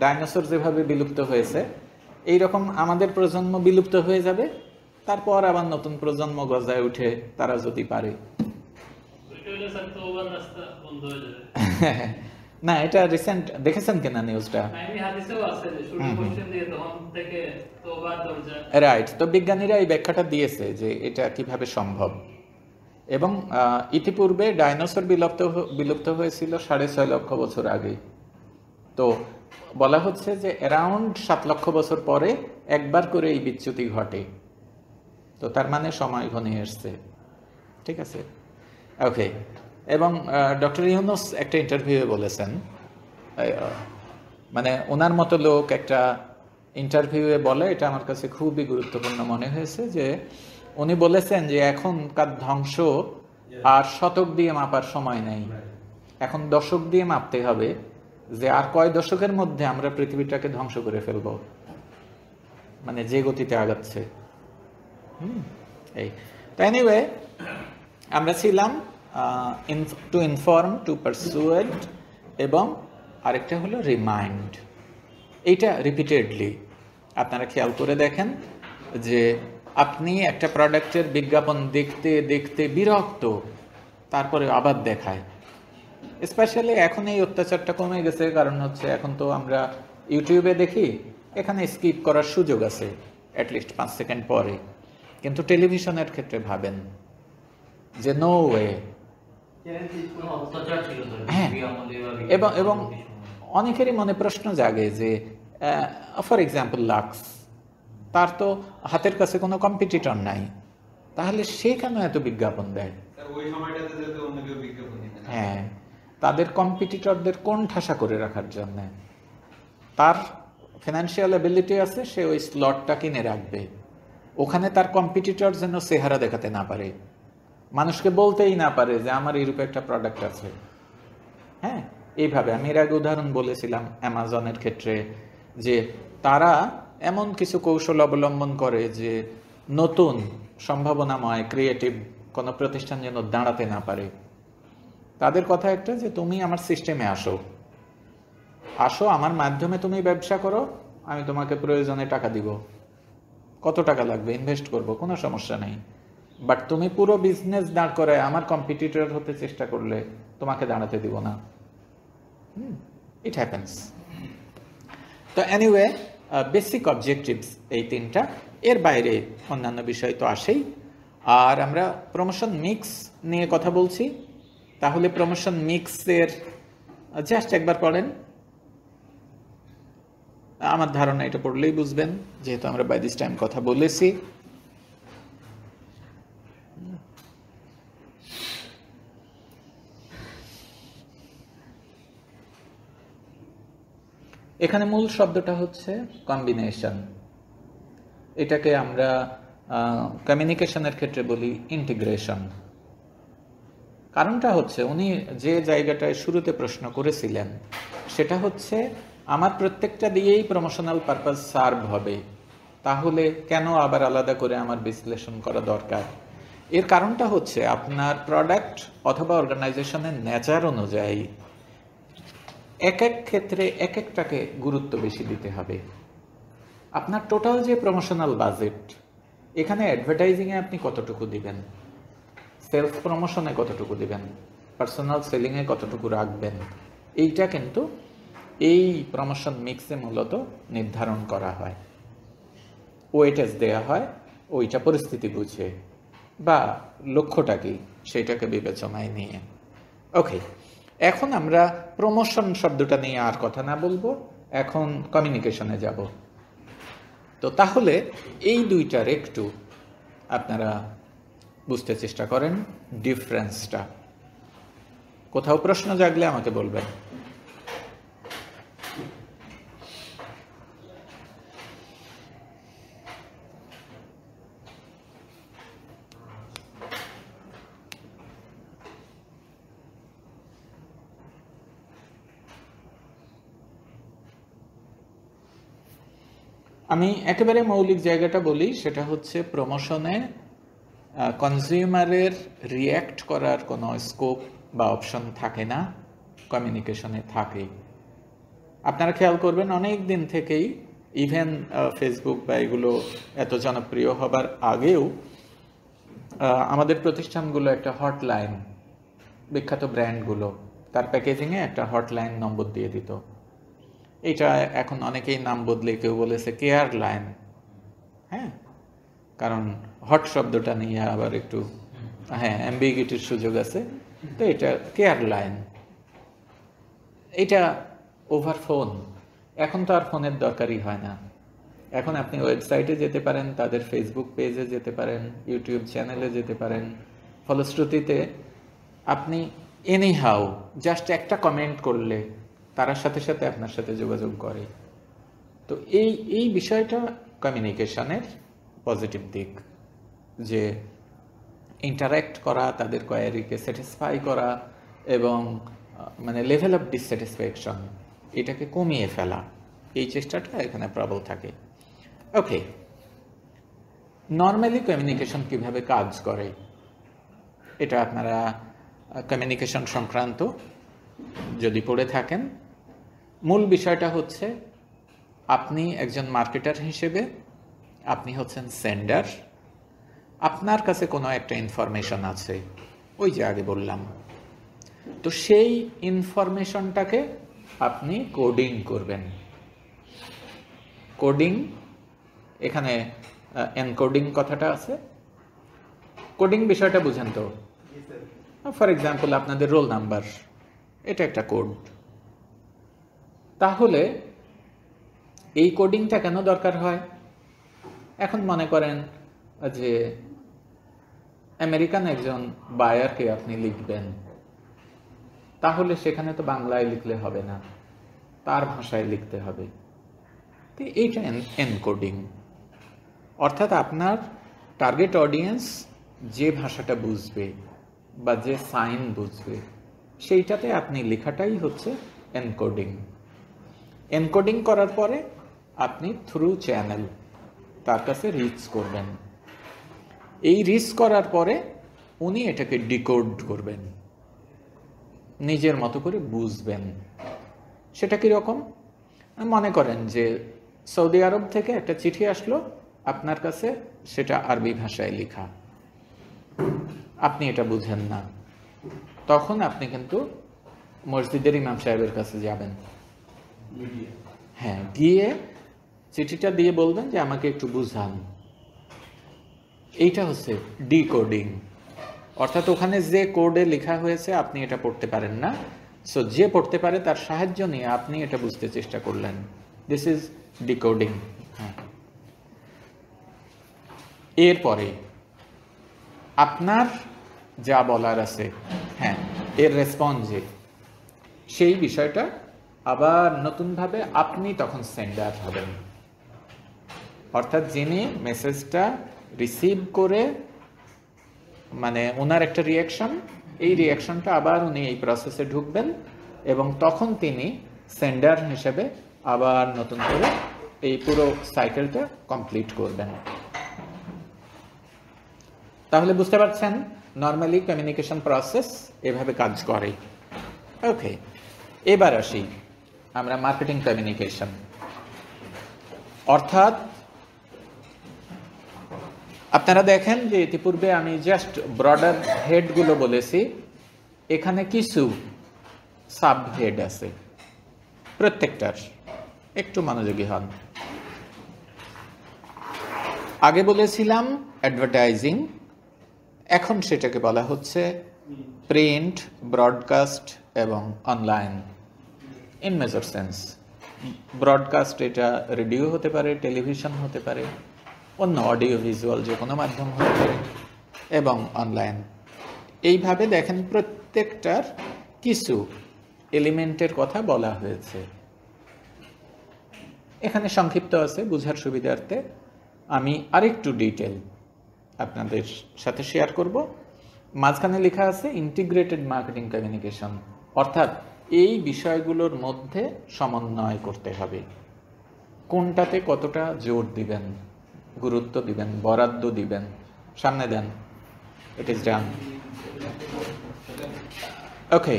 ডাইনোসর যেভাবে বিলুপ্ত হয়েছে এইরকম আমাদের প্রজন্ম বিলুপ্ত হয়ে যাবে, তারপর আবার নতুন প্রজন্ম গজায় উঠে, তারা যদি পারে। না, এটা রিসেন্ট দেখেছেন কিনা নিউজটা? আমি হাদিসেও আছে যে শুরু কোশ্চেন দিয়ে তখন থেকে তোবার দরজা। রাইট, তো বিজ্ঞানীরা এই ব্যাখ্যাটা দিয়েছে যে এটা কিভাবে সম্ভব। এবং ইতিপূর্বে ডাইনোসর বিলুপ্ত হয়েছিল 6.5 লক্ষ বছর আগে। তো বলা হচ্ছে যে অ্যারাউন্ড 7 লক্ষ বছর পরে একবার করে এই বিচ্যুতি ঘটে। তো তার মানে সময় ঘনিয়ে এসছে। ঠিক আছে, ওকে। এবং ডক্টর ইউনুস একটা ইন্টারভিউয়ে বলেছেন, মানে ওনার মতো লোক একটা ইন্টারভিউয়ে বলে, এটা আমার কাছে খুবই গুরুত্বপূর্ণ মনে হয়েছে, যে উনি বলেছেন যে এখনকার ধ্বংস আর শতক দিয়ে মাপার সময় নেই, এখন দশক দিয়ে মাপতে হবে, যে আর কয় দশকের মধ্যে আমরা পৃথিবীটাকে ধ্বংস করে ফেলব, মানে যে গতিতে আগাচ্ছে। এই তো এনিওয়ে, আমরা ছিলাম টু ইনফর্ম, টু পারসুয়েড, এবং আরেকটা হলো রিমাইন্ড। এইটা রিপিটেডলি আপনারা খেয়াল করে দেখেন যে আপনি একটা প্রোডাক্টের বিজ্ঞাপন দেখতে দেখতে বিরক্ত, তারপরে আবার দেখায়। স্পেশালি এখন এই অত্যাচারটা কমে গেছে, কারণ হচ্ছে এখন তো আমরা ইউটিউবে দেখি, এখানে স্কিপ করার সুযোগ আছে অ্যাটলিস্ট 5 সেকেন্ড পরে। কিন্তু টেলিভিশনের ক্ষেত্রে ভাবেন যে নো ওয়ে। অত্যাচার ছিল তো হ্যাঁ, বিবি আমলে বা বিবি এবং এবং পরবর্তী সময়ে। অনেকেরই মনে প্রশ্ন জাগে যে ফর এক্সাম্পল লাক্স, তার তো হাতের কাছে কোনো কম্পিটিটর নাই, তাহলে সে কেন এত বিজ্ঞাপন দেয়? ওই সময়টাতে যাতে অন্য কেউ বিজ্ঞাপন দিতে না। হ্যাঁ, তাদের কম্পিটিটরদের কোন ঠাসা করে রাখার জন্য। তার ফিনান্সিয়াল এবিলিটি আছে, সে ওই স্লটটা কিনে রাখবে, ওখানে তার কম্পিটিটর যেন চেহারা দেখাতে না পারে, মানুষকে বলতেই না পারে যে আমার এরূপ একটা প্রোডাক্ট আছে। হ্যাঁ, এইভাবে আমি এর আগে উদাহরণ বলেছিলাম অ্যামাজনের ক্ষেত্রে, যে তারা এমন কিছু কৌশল অবলম্বন করে যে নতুন সম্ভাবনাময় ক্রিয়েটিভ কোনো প্রতিষ্ঠান যেন দাঁড়াতে না পারে। তাদের কথা একটা, যে তুমি আমার সিস্টেমে আসো, আমার মাধ্যমে তুমি ব্যবসা করো, আমি তোমাকে প্রয়োজনে টাকা দিব, কত টাকা লাগবে ইনভেস্ট করব, কোনো সমস্যা নেই, বাট তুমি পুরো বিজনেস দাঁড় করে আমার কম্পিটিটর হতে চেষ্টা করলে তোমাকে দাঁড়াতে দিব না। It happens. তো এনিওয়ে, বেসিক অবজেক্টিভস এই 3টা, এর বাইরে অন্যান্য বিষয় তো আসেই। আর আমরা প্রমোশন মিক্স নিয়ে কথা বলছি, তাহলে প্রমোশন মিক্সের জাস্ট একবার পড়েন, আমার ধারণা এটা পড়লেই বুঝবেন, যেহেতু আমরা বাই দিস টাইম কথা বলেছি। এখানে মূল শব্দটা হচ্ছে কম্বিনেশন। এটাকে আমরা কমিউনিকেশনের ক্ষেত্রে বলি ইন্টিগ্রেশন। কারণটা হচ্ছে উনি যে জায়গাটায় শুরুতে প্রশ্ন করেছিলেন সেটা হচ্ছে আমার প্রত্যেকটা দিয়েই প্রমোশনাল পারপাস সার্ভ হবে, তাহলে কেন আবার আলাদা করে আমার বিশ্লেষণ করা দরকার? এর কারণটা হচ্ছে আপনার প্রোডাক্ট অথবা অর্গানাইজেশনের নেচার অনুযায়ী এক এক ক্ষেত্রে এক একটাকে গুরুত্ব বেশি দিতে হবে। আপনার টোটাল যে প্রমোশনাল বাজেট, এখানে অ্যাডভার্টাইজিংয়ে আপনি কতটুকু দিবেন, সেলস প্রমোশনে কতটুকু দিবেন, পার্সোনাল সেলিংয়ে কতটুকু রাখবেন, এইটা কিন্তু এই প্রমোশন মিক্সে মূলত নির্ধারণ করা হয়, ওয়েটেজ দেয়া হয় ওইটা পরিস্থিতি বুঝে বা লক্ষ্যটা কি সেটাকে বিবেচনায় নিয়ে। ওকে, এখন আমরা প্রমোশন শব্দটা নিয়ে আর কথা না বলবো, এখন কমিউনিকেশনে যাব। তো তাহলে এই দুইটার একটু আপনারা বুঝতে চেষ্টা করেন ডিফারেন্সটা। কোথাও প্রশ্ন জাগলে আমাকে বলবেন। আমি একেবারে মৌলিক জায়গাটা বলি, সেটা হচ্ছে প্রমোশনে কনজিউমারের রিয়্যাক্ট করার কোনো স্কোপ বা অপশন থাকে না, কমিউনিকেশনে থাকে। আপনারা খেয়াল করবেন অনেক দিন থেকেই, ইভেন ফেসবুক বা এগুলো এত জনপ্রিয় হবার আগেও আমাদের প্রতিষ্ঠানগুলো একটা হটলাইন, বিখ্যাত ব্র্যান্ডগুলো তার প্যাকেজিংয়ে একটা হটলাইন নম্বর দিয়ে দিত। এটা এখন অনেকেই নাম বদলে কেউ বলেছে কেয়ার লাইন, হ্যাঁ, কারণ হট শব্দটা নিয়ে আবার একটু অ্যাম্বিগিটির সুযোগ আছে, তো এটা কেয়ার লাইন। এটা ওভার ফোন। এখন তো আর ফোনের দরকারই হয় না। এখন আপনি ওয়েবসাইটে যেতে পারেন, তাদের ফেসবুক পেজে যেতে পারেন, ইউটিউব চ্যানেলে যেতে পারেন। ফলশ্রুতিতে আপনি এনিহাউ জাস্ট একটা কমেন্ট করলে তার সাথে সাথে আপনার সাথে যোগাযোগ করে। তো এই বিষয়টা কমিউনিকেশনের পজিটিভ দিক, যে ইন্টারাক্ট করা, তাদের কোয়ারিকে স্যাটিসফাই করা এবং মানে লেভেল অফ ডিসস্যাটিসফ্যাকশন এটাকে কমিয়ে ফেলা, এই চেষ্টাটা এখানে প্রবল থাকে। ওকে, নর্মালি কমিউনিকেশন কিভাবে কাজ করে এটা আপনারা কমিউনিকেশন সংক্রান্ত যদি পড়ে থাকেন, মূল বিষয়টা হচ্ছে আপনি একজন মার্কেটার হিসেবে আপনি হচ্ছেন সেন্ডার। আপনার কাছে কোনো একটা ইনফরমেশন আছে, ওই যে আগে বললাম, তো সেই ইনফরমেশনটাকে আপনি কোডিং করবেন। কোডিং, এখানে এনকোডিং কথাটা আছে। কোডিং বিষয়টা বুঝেন তো? ফর এক্সাম্পল আপনাদের রোল নাম্বার, এটা একটা কোড। তাহলে এই কোডিংটা কেন দরকার হয়? এখন মনে করেন যে আমেরিকান একজন বায়ারকে আপনি লিখবেন, তাহলে সেখানে তো বাংলায় লিখলে হবে না, তার ভাষায় লিখতে হবে। তো এইটা এনকোডিং, অর্থাৎ আপনার টার্গেট অডিয়েন্স যে ভাষাটা বুঝবে বা যে সাইন বুঝবে সেইটাতে আপনি লেখাটাই হচ্ছে এনকোডিং। এনকোডিং করার পরে আপনি থ্রু চ্যানেল তার কাছে রিচ করবেন। এই রিচ করার পরে উনি এটাকে ডিকোড করবেন, নিজের মতো করে বুঝবেন। সেটা কীরকম? মনে করেন যে সৌদি আরব থেকে একটা চিঠি আসলো আপনার কাছে, সেটা আরবি ভাষায় লেখা, আপনি এটা বুঝেন না, তখন আপনি কিন্তু মসজিদের ইমাম সাহেবের কাছে যাবেন, হ্যাঁ, গিয়ে চিঠিটা দিয়ে বলবেন যে আমাকে একটু বুঝান। এইটা হচ্ছে ডিকোডিং, অর্থাৎ ওখানে যে কোডে লেখা হয়েছে আপনি এটা পড়তে পারেন না, সো যে পড়তে পারে তার সাহায্য নিয়ে আপনি এটা বুঝতে চেষ্টা করলেন। This is decoding. এরপরে আপনার যা বলার আছে, হ্যাঁ, এর রেসপন্সে সেই বিষয়টা আবার নতুনভাবে আপনি তখন সেন্ডার হবেন, অর্থাৎ যিনি মেসেজটা রিসিভ করে মানে ওনার একটা রিয়াকশন, এই রিয়াকশনটা আবার উনি এই প্রসেসে ঢুকবেন এবং তখন তিনি সেন্ডার হিসেবে আবার নতুন করে এই পুরো সাইকেলটা কমপ্লিট করবেন। তাহলে বুঝতে পারছেন নর্মালি কমিউনিকেশন প্রসেস এভাবে কাজ করে। ওকে, এবার আসি আমরা মার্কেটিং কমিউনিকেশন, অর্থাৎ আপনারা দেখেন যে ইতিপূর্বে আমি জাস্ট ব্রডার হেডগুলো বলেছি, এখানে কিছু সাব হেড আছে প্রত্যেকটার, একটু মনোযোগী হন। আগে বলেছিলাম অ্যাডভার্টাইজিং, এখন সেটাকে বলা হচ্ছে প্রিন্ট, ব্রডকাস্ট এবং online in major sense. Broadcast এটা রেডিও হতে পারে, টেলিভিশন হতে পারে, অন্য অডিও ভিজুয়াল যে কোনো মাধ্যম হতে পারে, এবং অনলাইন। এইভাবে দেখেন প্রত্যেকটার কিছু এলিমেন্টের কথা বলা হয়েছে। এখানে সংক্ষিপ্ত আছে বোঝার সুবিধার্থে, আমি আরেকটু ডিটেল আপনাদের সাথে শেয়ার করব। মাঝখানে লেখা আছে ইন্টিগ্রেটেড মার্কেটিং কমিউনিকেশন, অর্থাৎ এই বিষয়গুলোর মধ্যে সমন্বয় করতে হবে, কোনটাতে কতটা জোর দিবেন, গুরুত্ব দিবেন, বরাদ্দ দিবেন। সামনে দেন, ইট ইজ ডান। ওকে,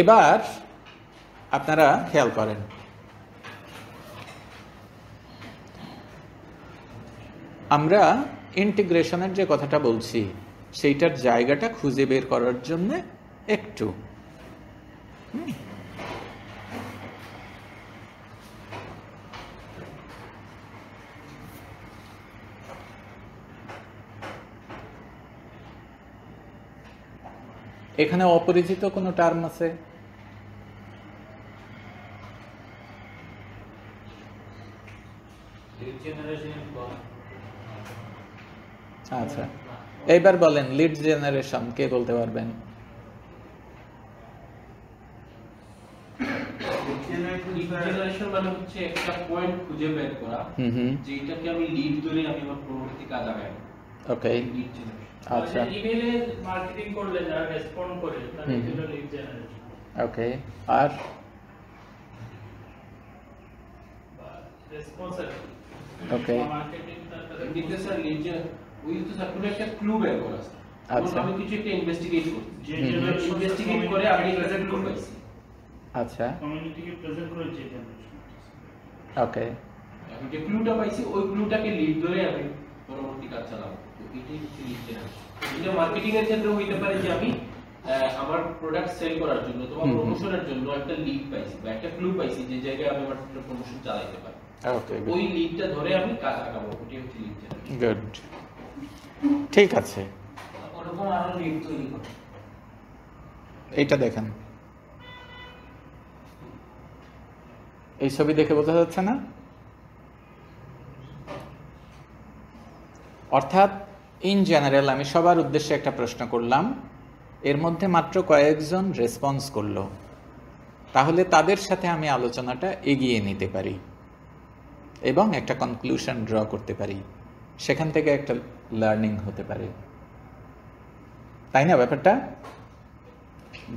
এবার আপনারা খেয়াল করেন, আমরা ইন্টিগ্রেশনের যে কথাটা বলছি সেইটার জায়গাটা খুঁজে বের করার জন্য একটু এখানে অপরিচিত কোনো টার্ম আছে? আচ্ছা, এইবার বলেন লিড জেনারেশন কে বলতে পারবেন? জেনারেশন মানে হচ্ছে একটা পয়েন্ট খুঁজে বের করা যেটাকে আমি লিড ধরে আমি আমার পরবর্তী কাজ আগাই। ওকে, লিড জেনারেশন। আচ্ছা, ইমেইলে মার্কেটিং করলে যারা রেসপন্ড করে তাদের জন্য লিড জেনারেশন। ওকে, আর রেসপন্সর ওকে, মার্কেটিং তাদের এমনিতে স্যার লিড ওই তো স্যার পুরো একটা ক্লু বের করা স্যার। আচ্ছা। আমি কিছু একটা ইনভেস্টিগেট করছি, যে ইনভেস্টিগেট করে আমি একটা ক্লু পাইছি। আচ্ছা, কমিউনিটিকে প্রেজেন্ট করে যে জেনারেশন। ওকে, আমি যে ক্লুটা পাইছি ওই ক্লুটাকে লিড ধরে আমি পরবর্তী কাজ চালাবো। তো এটাই হচ্ছে লিড জেনারেশন। এটা মার্কেটিং এর ক্ষেত্রে হইতে পারে যে আমি আমার প্রোডাক্ট সেল করার জন্য তোমার প্রমোশনের জন্য একটা লিড পাইছি বা একটা ক্লু পাইছি যে জায়গায় আমি আমার প্রমোশন চালাতে পারি। ওকে, ওই লিডটা ধরে আমি কাজ আগাবো, ওটাই হচ্ছে লিড জেনারেশন। গুড, ঠিক আছে। ওরকম আরো লিড তৈরি করে। এইটা দেখেন, এই ছবি দেখে বোঝা যাচ্ছে না? অর্থাৎ ইন জেনারেল আমি সবার উদ্দেশ্যে একটা প্রশ্ন করলাম, এর মধ্যে মাত্র কয়েকজন রেসপন্স করলো, তাহলে তাদের সাথে আমি আলোচনাটা এগিয়ে নিতে পারি এবং একটা কনক্লুশন ড্র করতে পারি, সেখান থেকে একটা লার্নিং হতে পারে, তাই না ব্যাপারটা?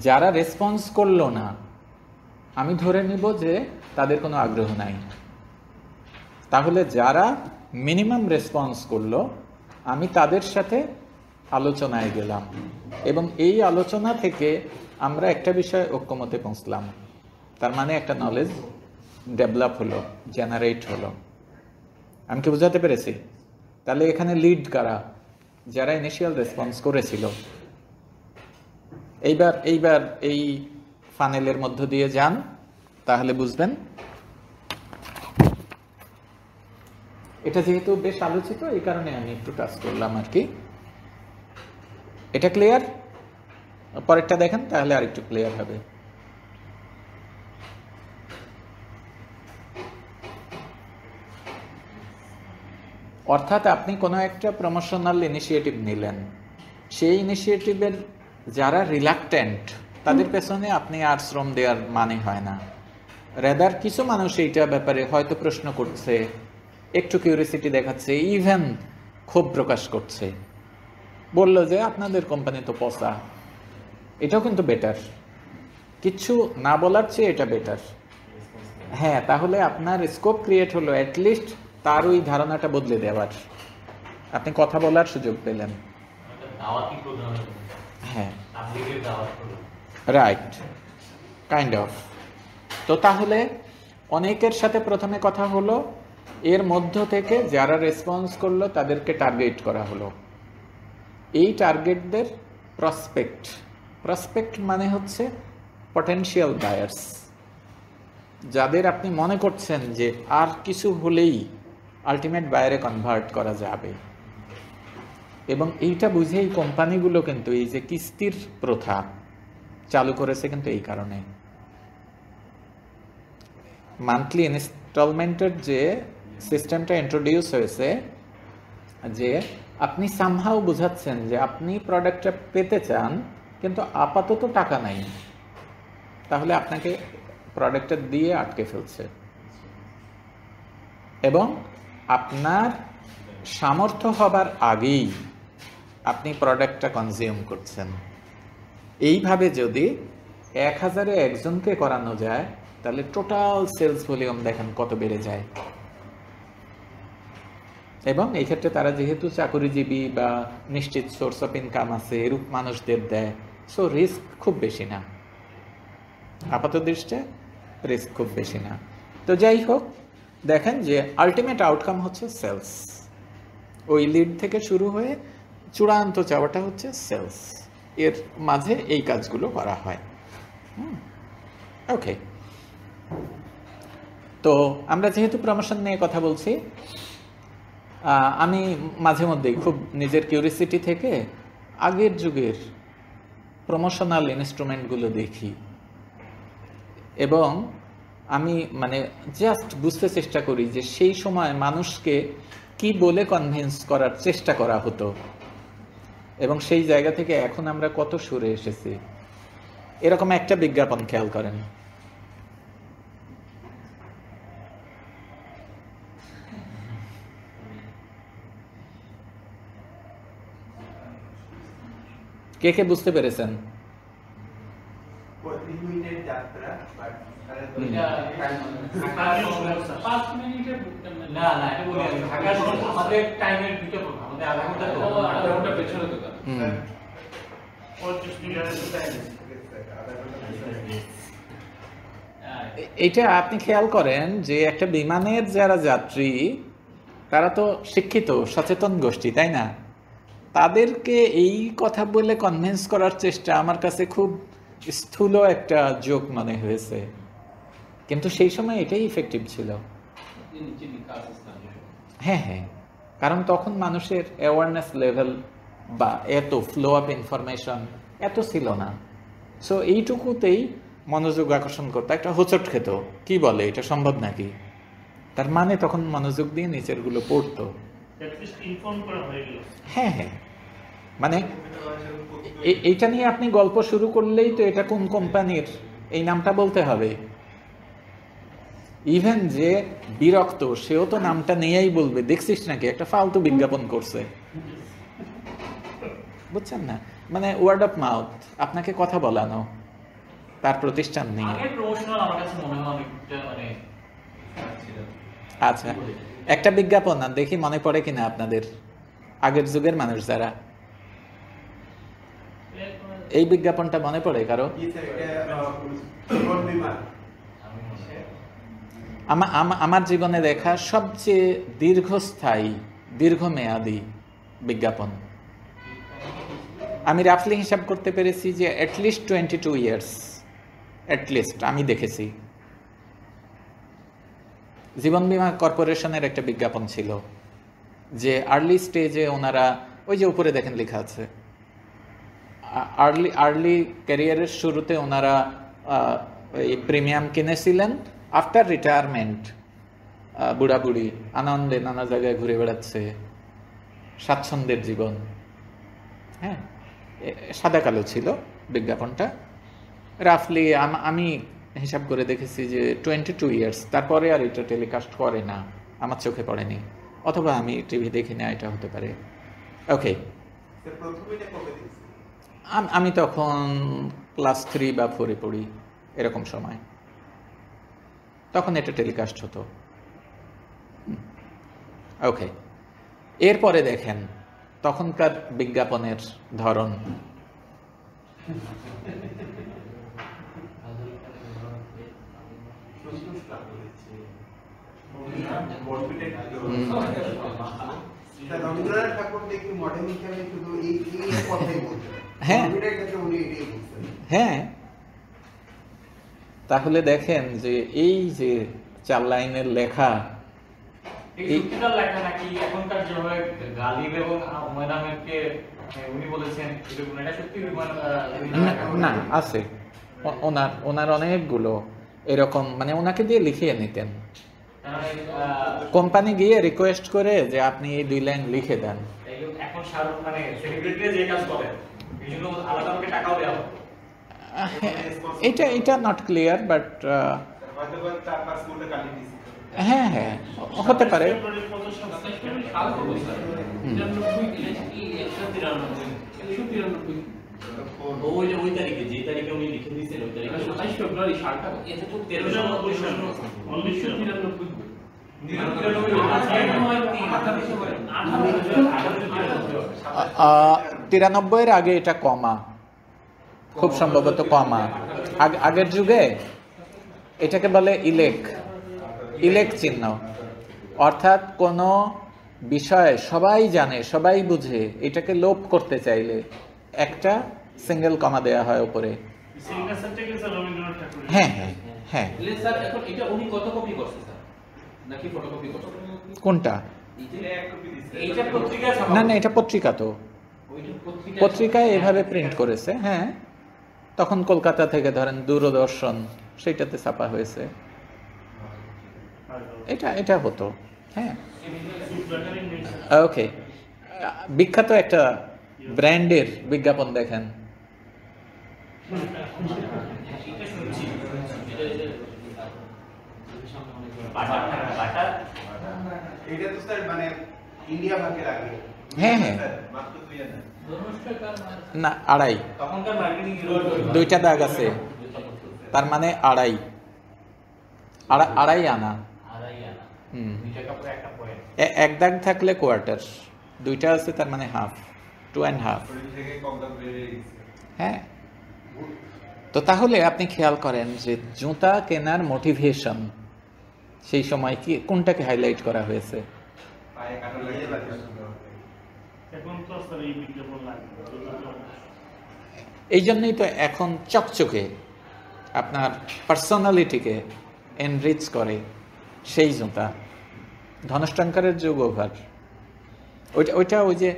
যারা রেসপন্স করলো না আমি ধরে নিব যে তাদের কোনো আগ্রহ নাই, তাহলে যারা মিনিমাম রেসপন্স করলো আমি তাদের সাথে আলোচনায় গেলাম এবং এই আলোচনা থেকে আমরা একটা বিষয়ে ঐক্যমতে পৌঁছলাম, তার মানে একটা নলেজ ডেভেলপ হলো, জেনারেট হলো। আমি কি বোঝাতে পেরেছি? তাহলে এখানে লিড কারা? যারা ইনিশিয়াল রেসপন্স করেছিল। এইবার এই ফানেলের মধ্য দিয়ে যান, তাহলে বুঝবেন। এটা যেহেতু বেশ আলোচিত এই কারণে আমি একটু টাচ করলাম আর কি। এটা ক্লিয়ার? পরেরটা দেখেন তাহলে আর একটু ক্লিয়ার হবে। অর্থাৎ আপনি কোনো একটা প্রমোশনাল ইনিশিয়েটিভ নিলেন, সেই ইনিশিয়েটিভের যারা রিলাক্টেন্ট তাদের পেছনে আপনি আর শ্রম দেওয়ার মানে হয় না। রেদার কিছু মানুষ এইটা ব্যাপারে হয়তো প্রশ্ন করছে, একটু কিউরিসিটি দেখাচ্ছে, ইভেন ক্ষোভ প্রকাশ করছে, বললো যে আপনাদের কোম্পানি তো পচা। এটাও কিন্তু বেটার, কিছু না বলার চেয়ে এটা বেটার। হ্যাঁ, তাহলে আপনার স্কোপ ক্রিয়েট হলো, অ্যাটলিস্ট তার ওই ধারণাটা বদলে দেওয়ার, আপনি কথা বলার সুযোগ পেলেন। দাওয়াতই প্রধান। হ্যাঁ, তাবলীগের দাওয়াত প্রধান। Right, kind of. তো তাহলে অনেকের সাথে প্রথমে কথা হলো, এর মধ্য থেকে যারা রেসপন্স করলো তাদেরকে টার্গেট করা হলো। এই টার্গেটদের প্রসপেক্ট মানে হচ্ছে পটেনশিয়াল বায়ার্স, যাদের আপনি মনে করছেন যে আর কিছু হলেই আলটিমেট বায়ারে কনভার্ট করা যাবে। এবং এইটা বুঝেই কোম্পানিগুলো কিন্তু এই যে কিস্তির প্রথা চালু করেছে, কিন্তু এই কারণে মান্থলি ইনস্টলমেন্টের যে সিস্টেমটা ইন্ট্রোডিউস হয়েছে, যে আপনি সামহাও বুঝাচ্ছেন যে আপনি প্রোডাক্টটা পেতে চান কিন্তু আপাতত টাকা নাই, তাহলে আপনাকে প্রোডাক্টটা দিয়ে আটকে ফেলছে এবং আপনার সামর্থ্য হবার আগেই আপনি প্রোডাক্টটা কনজিউম করছেন। এইভাবে যদি 1000-এ একজনকে করানো যায় তাহলে টোটাল সেলস ভলিউম দেখেন কত বেড়ে যায়। এবং এই ক্ষেত্রে তারা যেহেতু চাকরিজীবী বা নিশ্চিত সোর্স অফ ইনকাম আছে এরূপ মানুষদের দেয়, সো রিস্ক খুব বেশি না, আপাত দৃষ্টিতে রিস্ক খুব বেশি না। তো যাই হোক, দেখেন যে আলটিমেট আউটকাম হচ্ছে সেলস। ওই লিড থেকে শুরু হয়ে চূড়ান্ত চাওয়াটা হচ্ছে সেলস। এর মাঝে এই কাজগুলো করা হয়। ওকে, তো আমরা যেহেতু প্রমোশন নিয়ে কথা বলছি, আমি মাঝে মধ্যেই খুব নিজের কিউরিসিটি থেকে আগের যুগের প্রমোশনাল ইনস্ট্রুমেন্টগুলো দেখি এবং আমি মানে জাস্ট বুঝতে চেষ্টা করি যে সেই সময় মানুষকে কি বলে কনভিন্স করার চেষ্টা করা হতো এবং সেই জায়গা থেকে এখন আমরা কত সরে এসেছি। এরকম একটা বিজ্ঞাপন খেয়াল করেন, কে কে বুঝতে পেরেছেন? 35 মিনিটের যাত্রা, বাট পাঁচ মিনিটের না না, এটা বলি আমি, ঢাকা শহর আমাদের টাইমের বিজ্ঞাপন, আমাদের আধা ঘন্টা তো, আধা ঘন্টা পেছনে তো। 25 মিনিটের টাইম। এটা আপনি খেয়াল করেন যে একটা বিমানের যারা যাত্রী তারা তো শিক্ষিত সচেতন গোষ্ঠী, তাই না? তাদেরকে এই কথা বলে কনভিন্স করার চেষ্টা আমার কাছে খুব স্থূল একটা জোক মনে হয়েছে, কিন্তু সেই সময় এটাই ইফেক্টিভ ছিল। হ্যাঁ হ্যাঁ, কারণ তখন মানুষের অ্যাওয়ারনেস লেভেল বা এত ফ্লো অফ ইনফরমেশন এত ছিল না। সো এইটুকুতেই মনোযোগ আকর্ষণ করতো, একটা হোঁচট খেত, কি বলে এটা সম্ভব নাকি, তার মানে তখন মনোযোগ দিয়ে নিচেরগুলো পড়তো। ইনফর্ম করা হয়ে গেল। হ্যাঁ হ্যাঁ, মানে এইটা নিয়ে আপনি গল্প শুরু করলেই তো এটা কোন কোম্পানির এই নামটা বলতে হবে। ইভেন যে বিরক্ত সেও তো নামটা নিয়েই বলবে, দেখছিস নাকি একটা ফালতু বিজ্ঞাপন করছে, বুঝছেন না? মানে ওয়ার্ড অফ মাউথ, আপনাকে কথা বলানো তার প্রতিষ্ঠান নিয়ে। আগের প্রমোশনাল আমার কাছে মনে হয় অনেকটা মানে ছিল। আচ্ছা, একটা বিজ্ঞাপন আর দেখি মনে পড়ে কিনা আপনাদের, আগের যুগের মানুষ যারা, এই বিজ্ঞাপনটা মনে পড়ে কারো? আমার জীবনে দেখা সবচেয়ে দীর্ঘস্থায়ী দীর্ঘমেয়াদী বিজ্ঞাপন, আমি রাফলি হিসাব করতে পেরেছি যে অ্যাটলিস্ট 22 ইয়ার্স অ্যাটলিস্ট আমি দেখেছি। জীবন বীমা কর্পোরেশনের একটা বিজ্ঞাপন ছিল যে আর্লি স্টেজে ওনারা, ওই যে উপরে দেখেন লেখা আছে, আর্লি ক্যারিয়ারের শুরুতে ওনারা এই প্রিমিয়াম কিনেছিলেন, আফটার রিটায়ারমেন্ট বুড়া বুড়ি আনন্দে নানা জায়গায় ঘুরে বেড়াচ্ছে, স্বাচ্ছন্দ্যের জীবন। হ্যাঁ, সাদা কালো ছিল বিজ্ঞাপনটা, রাফলি আমি হিসাব করে দেখেছি যে 22 ইয়ার্স, তারপরে আর এটা টেলিকাস্ট করে না, আমার চোখে পড়েনি, অথবা আমি টিভি দেখি না, এটা হতে পারে। ওকে, আমি তখন ক্লাস 3 বা 4 পড়ি, এরকম সময়, তখন এটা টেলিকাস্ট হতো। ওকে, এরপরে দেখেন তখনকার বিজ্ঞাপনের ধরন। রবীন্দ্রনাথ ঠাকুর দেখি মডেল হিসেবে শুধু এই কথাই বলতেন। হ্যাঁ উনি এটাই বলছেন। হ্যাঁ, তাহলে দেখেন যে এই যে 4 লাইনের লেখা, এই সত্যিকার লেখা নাকি এখনকার যেভাবে গালিব এবং হুমায়ুন আহমেদকে উনি বলেছেন, এটা সত্যি না আছে ওনার অনেকগুলো এরকম, মানে ওনাকে দিয়ে লিখিয়ে নিতেন, কোম্পানি গিয়ে রিকোয়েস্ট করে যে আপনি এই 2 লাইন লিখে দেন। এখন মানে সেলিব্রিটিরা যে কাজ করে এই জন্য আলাদাভাবে টাকাও দেওয়া হয়। এটা নট ক্লিয়ার, বাট হ্যাঁ হ্যাঁ হতে পারে। ওই তারিখে যে তারিখে উনি লিখে দিয়েছেন ওই তারিখে 27 ফেব্রুয়ারি সালটা এটা তো 93 আগে এটা কমা, খুব সম্ভবত কমা। আগের যুগে এটাকে বলে ইলেক চিহ্ন, অর্থাৎ কোনো বিষয় সবাই জানে সবাই বুঝে এটাকে লোপ করতে চাইলে একটা সিঙ্গেল কমা দেয়া হয় উপরে। সিগনেচারটা কি স্যার রবীন্দ্রনাথ ঠাকুরের? হ্যাঁ হ্যাঁ হ্যাঁ। তাহলে স্যার এখন এটা উনি কত কপি করছে স্যার, নাকি ফটোকপি করছে? কোনটা? এই যে এক কপি দিছে। এইটা পত্রিকায় ছাপা না না, এটা পত্রিকা তো, ওইটা পত্রিকায় এভাবে প্রিন্ট করেছে। হ্যাঁ, তখন কলকাতা থেকে ধরেন দূরদর্শন সেটাতে ছাপা হয়েছে, এটা এটা হতো। হ্যাঁ ওকে, বিখ্যাত একটা ব্র্যান্ডের বিজ্ঞাপন দেখেন, এটা তো স্যার মানে ইন্ডিয়া ভাগের আগে। হ্যাঁ হ্যাঁ, স্যার, মাত্র 2 আনা। না আড়াই, তখনকার মার্কেটিং দুইটা দাগ আছে, তার মানে আড়াই, আড়াই আনা। হুম, এক দাগ থাকলে কোয়ার্টার, দুইটা আছে তার মানে হাফ, 2.5। শরীর থেকে কম দাম বেড়ে গেছে। হ্যাঁ, তো তাহলে আপনি খেয়াল করেন যে জুতা কেনার মোটিভেশন সেই সময় কি কোনটাকে হাইলাইট করা হয়েছে? পায়ে কাটা লাগিয়ে লাগে। এখন তো স্যার এই বিজ্ঞাপন লাগে। এই জন্যই তো এখন চকচকে আপনার পার্সোনালিটিকে এনরিচ করে সেই জুতা। ধনুষ্টঙ্করের যুগ ওভার, ওইটা ওই যে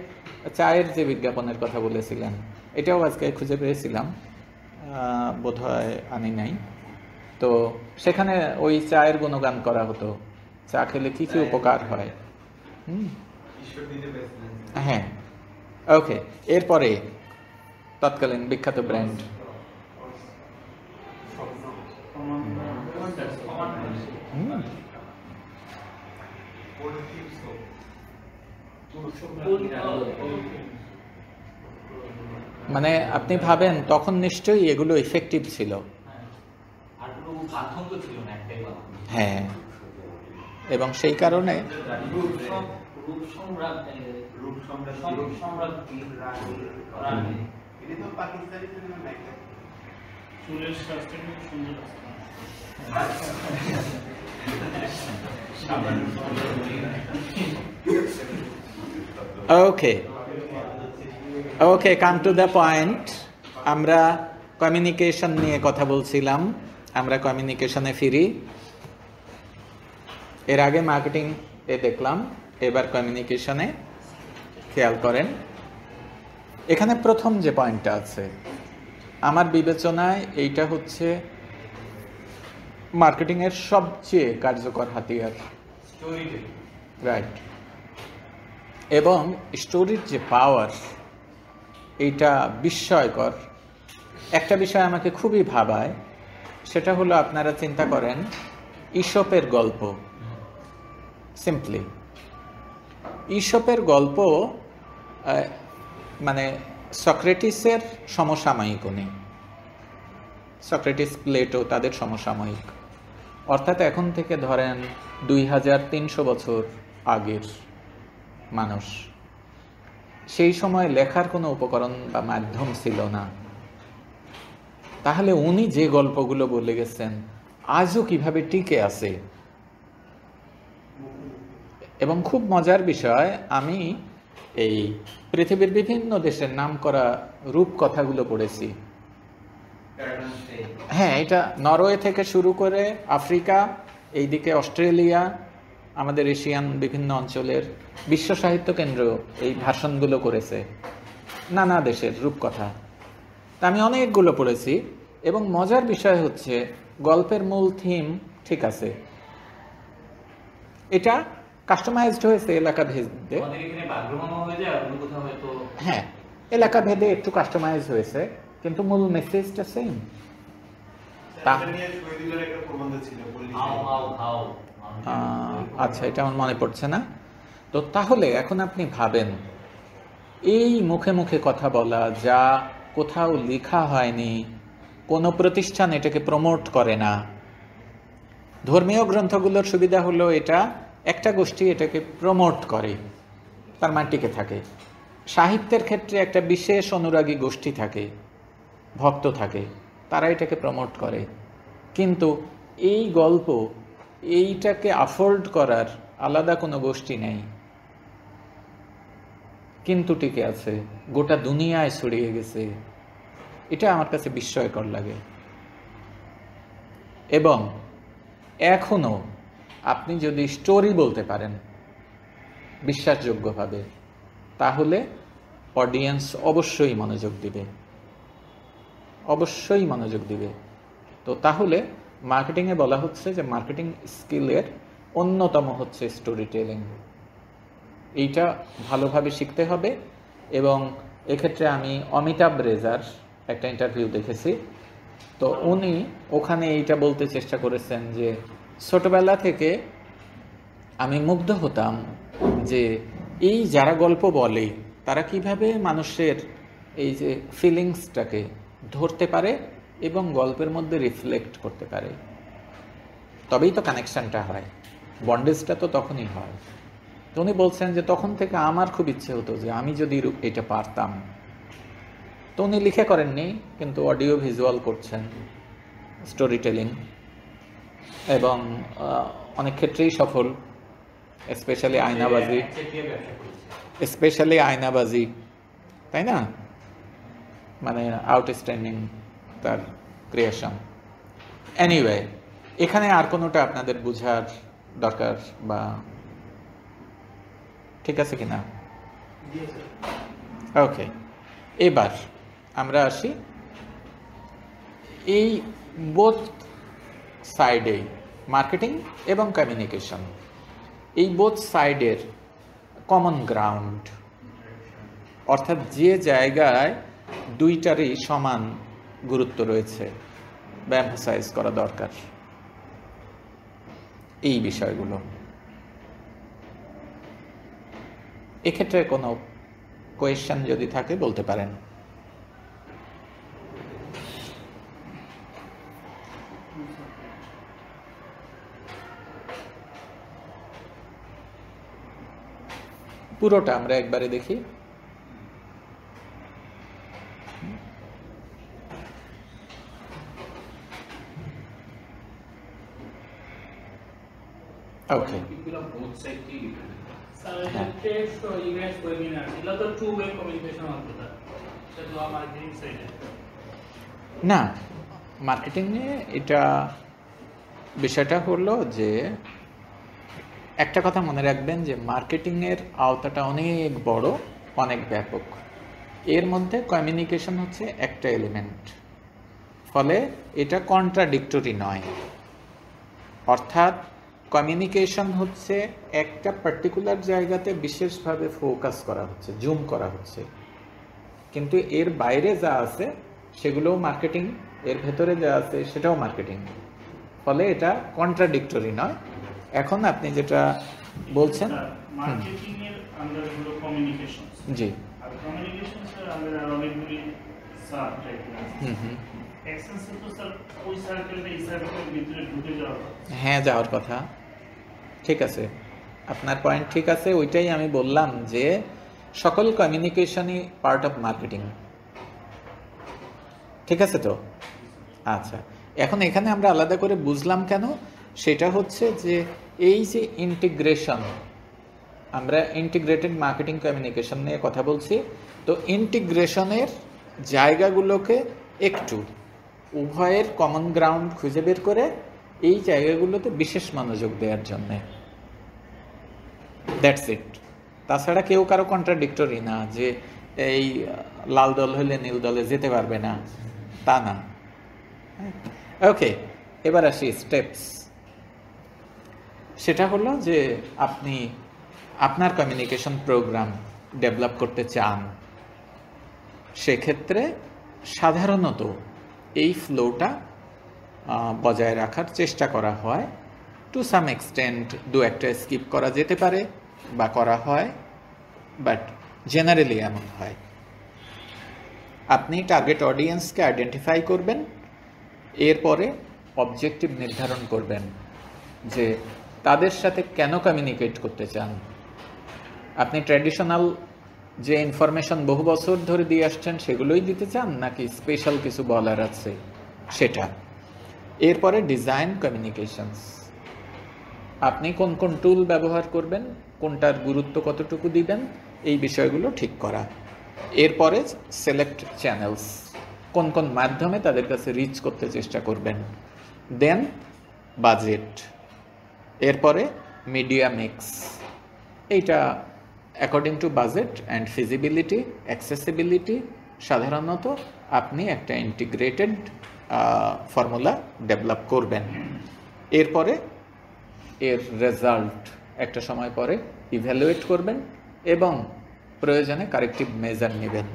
চায়ের যে বিজ্ঞাপনের কথা বলেছিলেন, এটাও আজকে খুঁজে পেয়েছিলাম, বোধহয় আনি নাই। তো সেখানে ওই চায়ের গুণগান করা হতো, চা খেলে কি কি উপকার হয়। ঈশ্বর দিতে পেরেছিলেন। হ্যাঁ ওকে, এরপরে তৎকালীন বিখ্যাত ব্র্যান্ড মানে আপনি ভাবেন তখন নিশ্চয়ই এগুলো ইফেক্টিভ ছিল। আর কোনো পার্থক্য ছিল না, একটাই কথা। হ্যাঁ, এবং সেই কারণে রূপ সম্রাট রানী। এটা তো পাকিস্তানি সিনেমা নাকি? চুলের স্বাস্থ্য খুব সুন্দর আছে। ওকে ওকে, কাম টু দ্য পয়েন্ট। আমরা কমিউনিকেশন নিয়ে কথা বলছিলাম, আমরা কমিউনিকেশনে ফিরি। এর আগে মার্কেটিং এ দেখলাম, এবার কমিউনিকেশনে খেয়াল করেন। এখানে প্রথম যে পয়েন্টটা আছে আমার বিবেচনায়, এইটা হচ্ছে মার্কেটিংয়ের সবচেয়ে কার্যকর হাতিয়ার। রাইট, এবং স্টোরির যে পাওয়ার, এইটা বিস্ময়কর। একটা বিষয় আমাকে খুবই ভাবায়, সেটা হলো আপনারা চিন্তা করেন ঈশপের গল্প, সিম্পলি ঈশপের গল্প মানে সক্রেটিসের সমসাময়িক, উনি সক্রেটিস, প্লেটো তাদের সমসাময়িক, অর্থাৎ এখন থেকে ধরেন 2300 বছর আগের মানুষ। সেই সময় লেখার কোনো উপকরণ বা মাধ্যম ছিল না, তাহলে উনি যে গল্পগুলো বলে গেছেন আজও কিভাবে টিকে আছে। এবং খুব মজার বিষয়, আমি এই পৃথিবীর বিভিন্ন দেশের নাম করা রূপকথাগুলো পড়েছি। হ্যাঁ, এটা নরওয়ে থেকে শুরু করে আফ্রিকা, এইদিকে অস্ট্রেলিয়া, আমাদের এশিয়ান বিভিন্ন অঞ্চলের বিশ্ব সাহিত্য কেন্দ্র এই ভাষণগুলো করেছে, নানা দেশের রূপকথা। তা আমি অনেকগুলো পড়েছি, এবং মজার বিষয় হচ্ছে গল্পের মূল থিম ঠিক আছে, এটা কাস্টমাইজড হয়েছে এলাকা ভেদে। আমাদের এখানে বাগরুমামা হয়ে যায়, অন্য কোথাও হয়তো হ্যাঁ, এলাকা ভেদে একটু কাস্টমাইজ হয়েছে, কিন্তু মূল মেসেজটা সেম। এটা নিয়ে শহীদুলের একটা প্রবন্ধ ছিল, হাও হাও হাও। আচ্ছা, এটা আমার মনে পড়ছে না। তো তাহলে এখন আপনি ভাবেন, এই মুখে মুখে কথা বলা, যা কোথাও লেখা হয়নি, কোনো প্রতিষ্ঠান এটাকে প্রমোট করে না। ধর্মীয় গ্রন্থগুলোর সুবিধা হলো এটা একটা গোষ্ঠী এটাকে প্রমোট করে, তার মানে টিকে থাকে। সাহিত্যের ক্ষেত্রে একটা বিশেষ অনুরাগী গোষ্ঠী থাকে, ভক্ত থাকে, তারা এটাকে প্রমোট করে। কিন্তু এই গল্প, এইটাকে অ্যাফোর্ড করার আলাদা কোনো গোষ্ঠী নেই, কিন্তু টিকে আছে, গোটা দুনিয়ায় ছড়িয়ে গেছে। এটা আমার কাছে বিস্ময়কর লাগে। এবং এখনো আপনি যদি স্টোরি বলতে পারেন বিশ্বাসযোগ্যভাবে, তাহলে অডিয়েন্স অবশ্যই মনোযোগ দিবে, অবশ্যই মনোযোগ দিবে। তো তাহলে মার্কেটিংয়ে বলা হচ্ছে যে মার্কেটিং স্কিলের অন্যতম হচ্ছে স্টোরি টেলিং। এইটা ভালোভাবে শিখতে হবে। এবং এক্ষেত্রে আমি অমিতাভ রেজার একটা ইন্টারভিউ দেখেছি, তো উনি ওখানে এইটা বলতে চেষ্টা করেছেন যে ছোটবেলা থেকে আমি মুগ্ধ হতাম যে এই যারা গল্প বলে তারা কিভাবে মানুষের এই যে ফিলিংসটাকে ধরতে পারে এবং গল্পের মধ্যে রিফ্লেক্ট করতে পারে, তবেই তো কানেকশানটা হয়, বন্ডেজটা তো তখনই হয়। তো উনি বলছেন যে তখন থেকে আমার খুব ইচ্ছে হতো যে আমি যদি এটা পারতাম। তো উনি লিখে করেননি, কিন্তু অডিও ভিজুয়াল করছেন, স্টোরি টেলিং, এবং অনেক ক্ষেত্রেই সফল, স্পেশালি আয়নাবাজি, তাই না? মানে আউটস্ট্যান্ডিং তার ক্রিয়েশন। এনিওয়ে, এখানে আর কোনোটা আপনাদের বোঝার দরকার বা ঠিক আছে কিনা? ওকে, এবার আমরা আসি এই বোথ সাইডে, মার্কেটিং এবং কমিউনিকেশন, এই বোথ সাইডের কমন গ্রাউন্ড, অর্থাৎ যে জায়গায় দুইটারই সমান গুরুত্ব রয়েছে বা এমফাসাইজ করা দরকার, এই বিষয়গুলো। এক্ষেত্রে কোনো কোয়েশ্চেন যদি থাকে বলতে পারেন। পুরোটা আমরা একবারে দেখি। ওকে, না মার্কেটিং নিয়ে এটা বিষয়টা হলো যে একটা কথা মনে রাখবেন যে মার্কেটিংয়ের আওতাটা অনেক বড়, অনেক ব্যাপক। এর মধ্যে কমিউনিকেশন হচ্ছে একটা এলিমেন্ট, ফলে এটা কন্ট্রাডিক্টরি নয়। অর্থাৎ কমিউনিকেশন হচ্ছে একটা পার্টিকুলার জায়গাতে বিশেষভাবে ফোকাস করা হচ্ছে, জুম করা হচ্ছে, কিন্তু এর বাইরে যা আছে সেগুলোও মার্কেটিং, এর ভেতরে যা আছে সেটাও মার্কেটিং, ফলে এটা কন্ট্রাডিক্টরি নয়। এখন আপনি যেটা বলছেন, মার্কেটিং এর আন্ডারে হলো কমিউনিকেশন, জি, আর কমিউনিকেশনস এর আন্ডারে আরো অনেকগুলি সাব টাইপ আছে। এক্সেন্সিভ তো স্যার ওই সার্কেলটা এই সার্কেলের ভিতরে ঢুকে যাওয়া, হ্যাঁ যাওয়ার কথা, ঠিক আছে, আপনার পয়েন্ট ঠিক আছে। ওইটাই আমি বললাম যে সকল কমিউনিকেশনই পার্ট অফ মার্কেটিং, ঠিক আছে তো? আচ্ছা, এখন এখানে আমরা আলাদা করে বুঝলাম কেন, সেটা হচ্ছে যে এই যে ইন্টিগ্রেশন, আমরা ইন্টিগ্রেটেড মার্কেটিং কমিউনিকেশন নিয়ে কথা বলছি, তো ইন্টিগ্রেশনের জায়গাগুলোকে একটু উভয়ের কমন গ্রাউন্ড খুঁজে বের করে এই জায়গাগুলোতে বিশেষ মনোযোগ দেওয়ার জন্যে, দ্যাটস ইট। তাছাড়া কেউ কারো কন্ট্রাডিক্টরি না যে এই লাল দল হলে নীল দলে যেতে পারবে না, তা না। ওকে, এবার আসি স্টেপস। সেটা হলো যে আপনি আপনার কমিউনিকেশন প্রোগ্রাম ডেভেলপ করতে চান, সেক্ষেত্রে সাধারণত এই ফ্লোটা বজায় রাখার চেষ্টা করা হয়। টু সাম এক্সটেন্ট দু একটা স্কিপ করা যেতে পারে বা করা হয়, বাট জেনারেলি এমন হয়। আপনি টার্গেট অডিয়েন্সকে আইডেন্টিফাই করবেন, এরপরে অবজেক্টিভ নির্ধারণ করবেন যে তাদের সাথে কেন কমিউনিকেট করতে চান। আপনি ট্র্যাডিশনাল যে ইনফরমেশন বহু বছর ধরে দিয়ে আসছেন সেগুলোই দিতে চান, নাকি স্পেশাল কিছু বলার আছে সেটা। এরপরে ডিজাইন কমিউনিকেশনস, আপনি কোন কোন টুল ব্যবহার করবেন, কোনটার গুরুত্ব কতটুকু দিবেন, এই বিষয়গুলো ঠিক করা। এরপরে সিলেক্ট চ্যানেলস, কোন কোন মাধ্যমে তাদের কাছে রিচ করতে চেষ্টা করবেন। দেন বাজেট, এরপরে মিডিয়া মিক্স। এইটা according to budget and feasibility, accessibility, সাধারণত আপনি একটা ইন্টিগ্রেটেড ফর্মুলা ডেভেলপ করবেন। এরপরে এর রেজাল্ট একটা সময় পরে ইভ্যালুয়েট করবেন এবং প্রয়োজনে কারেক্টিভ মেজার নেবেন।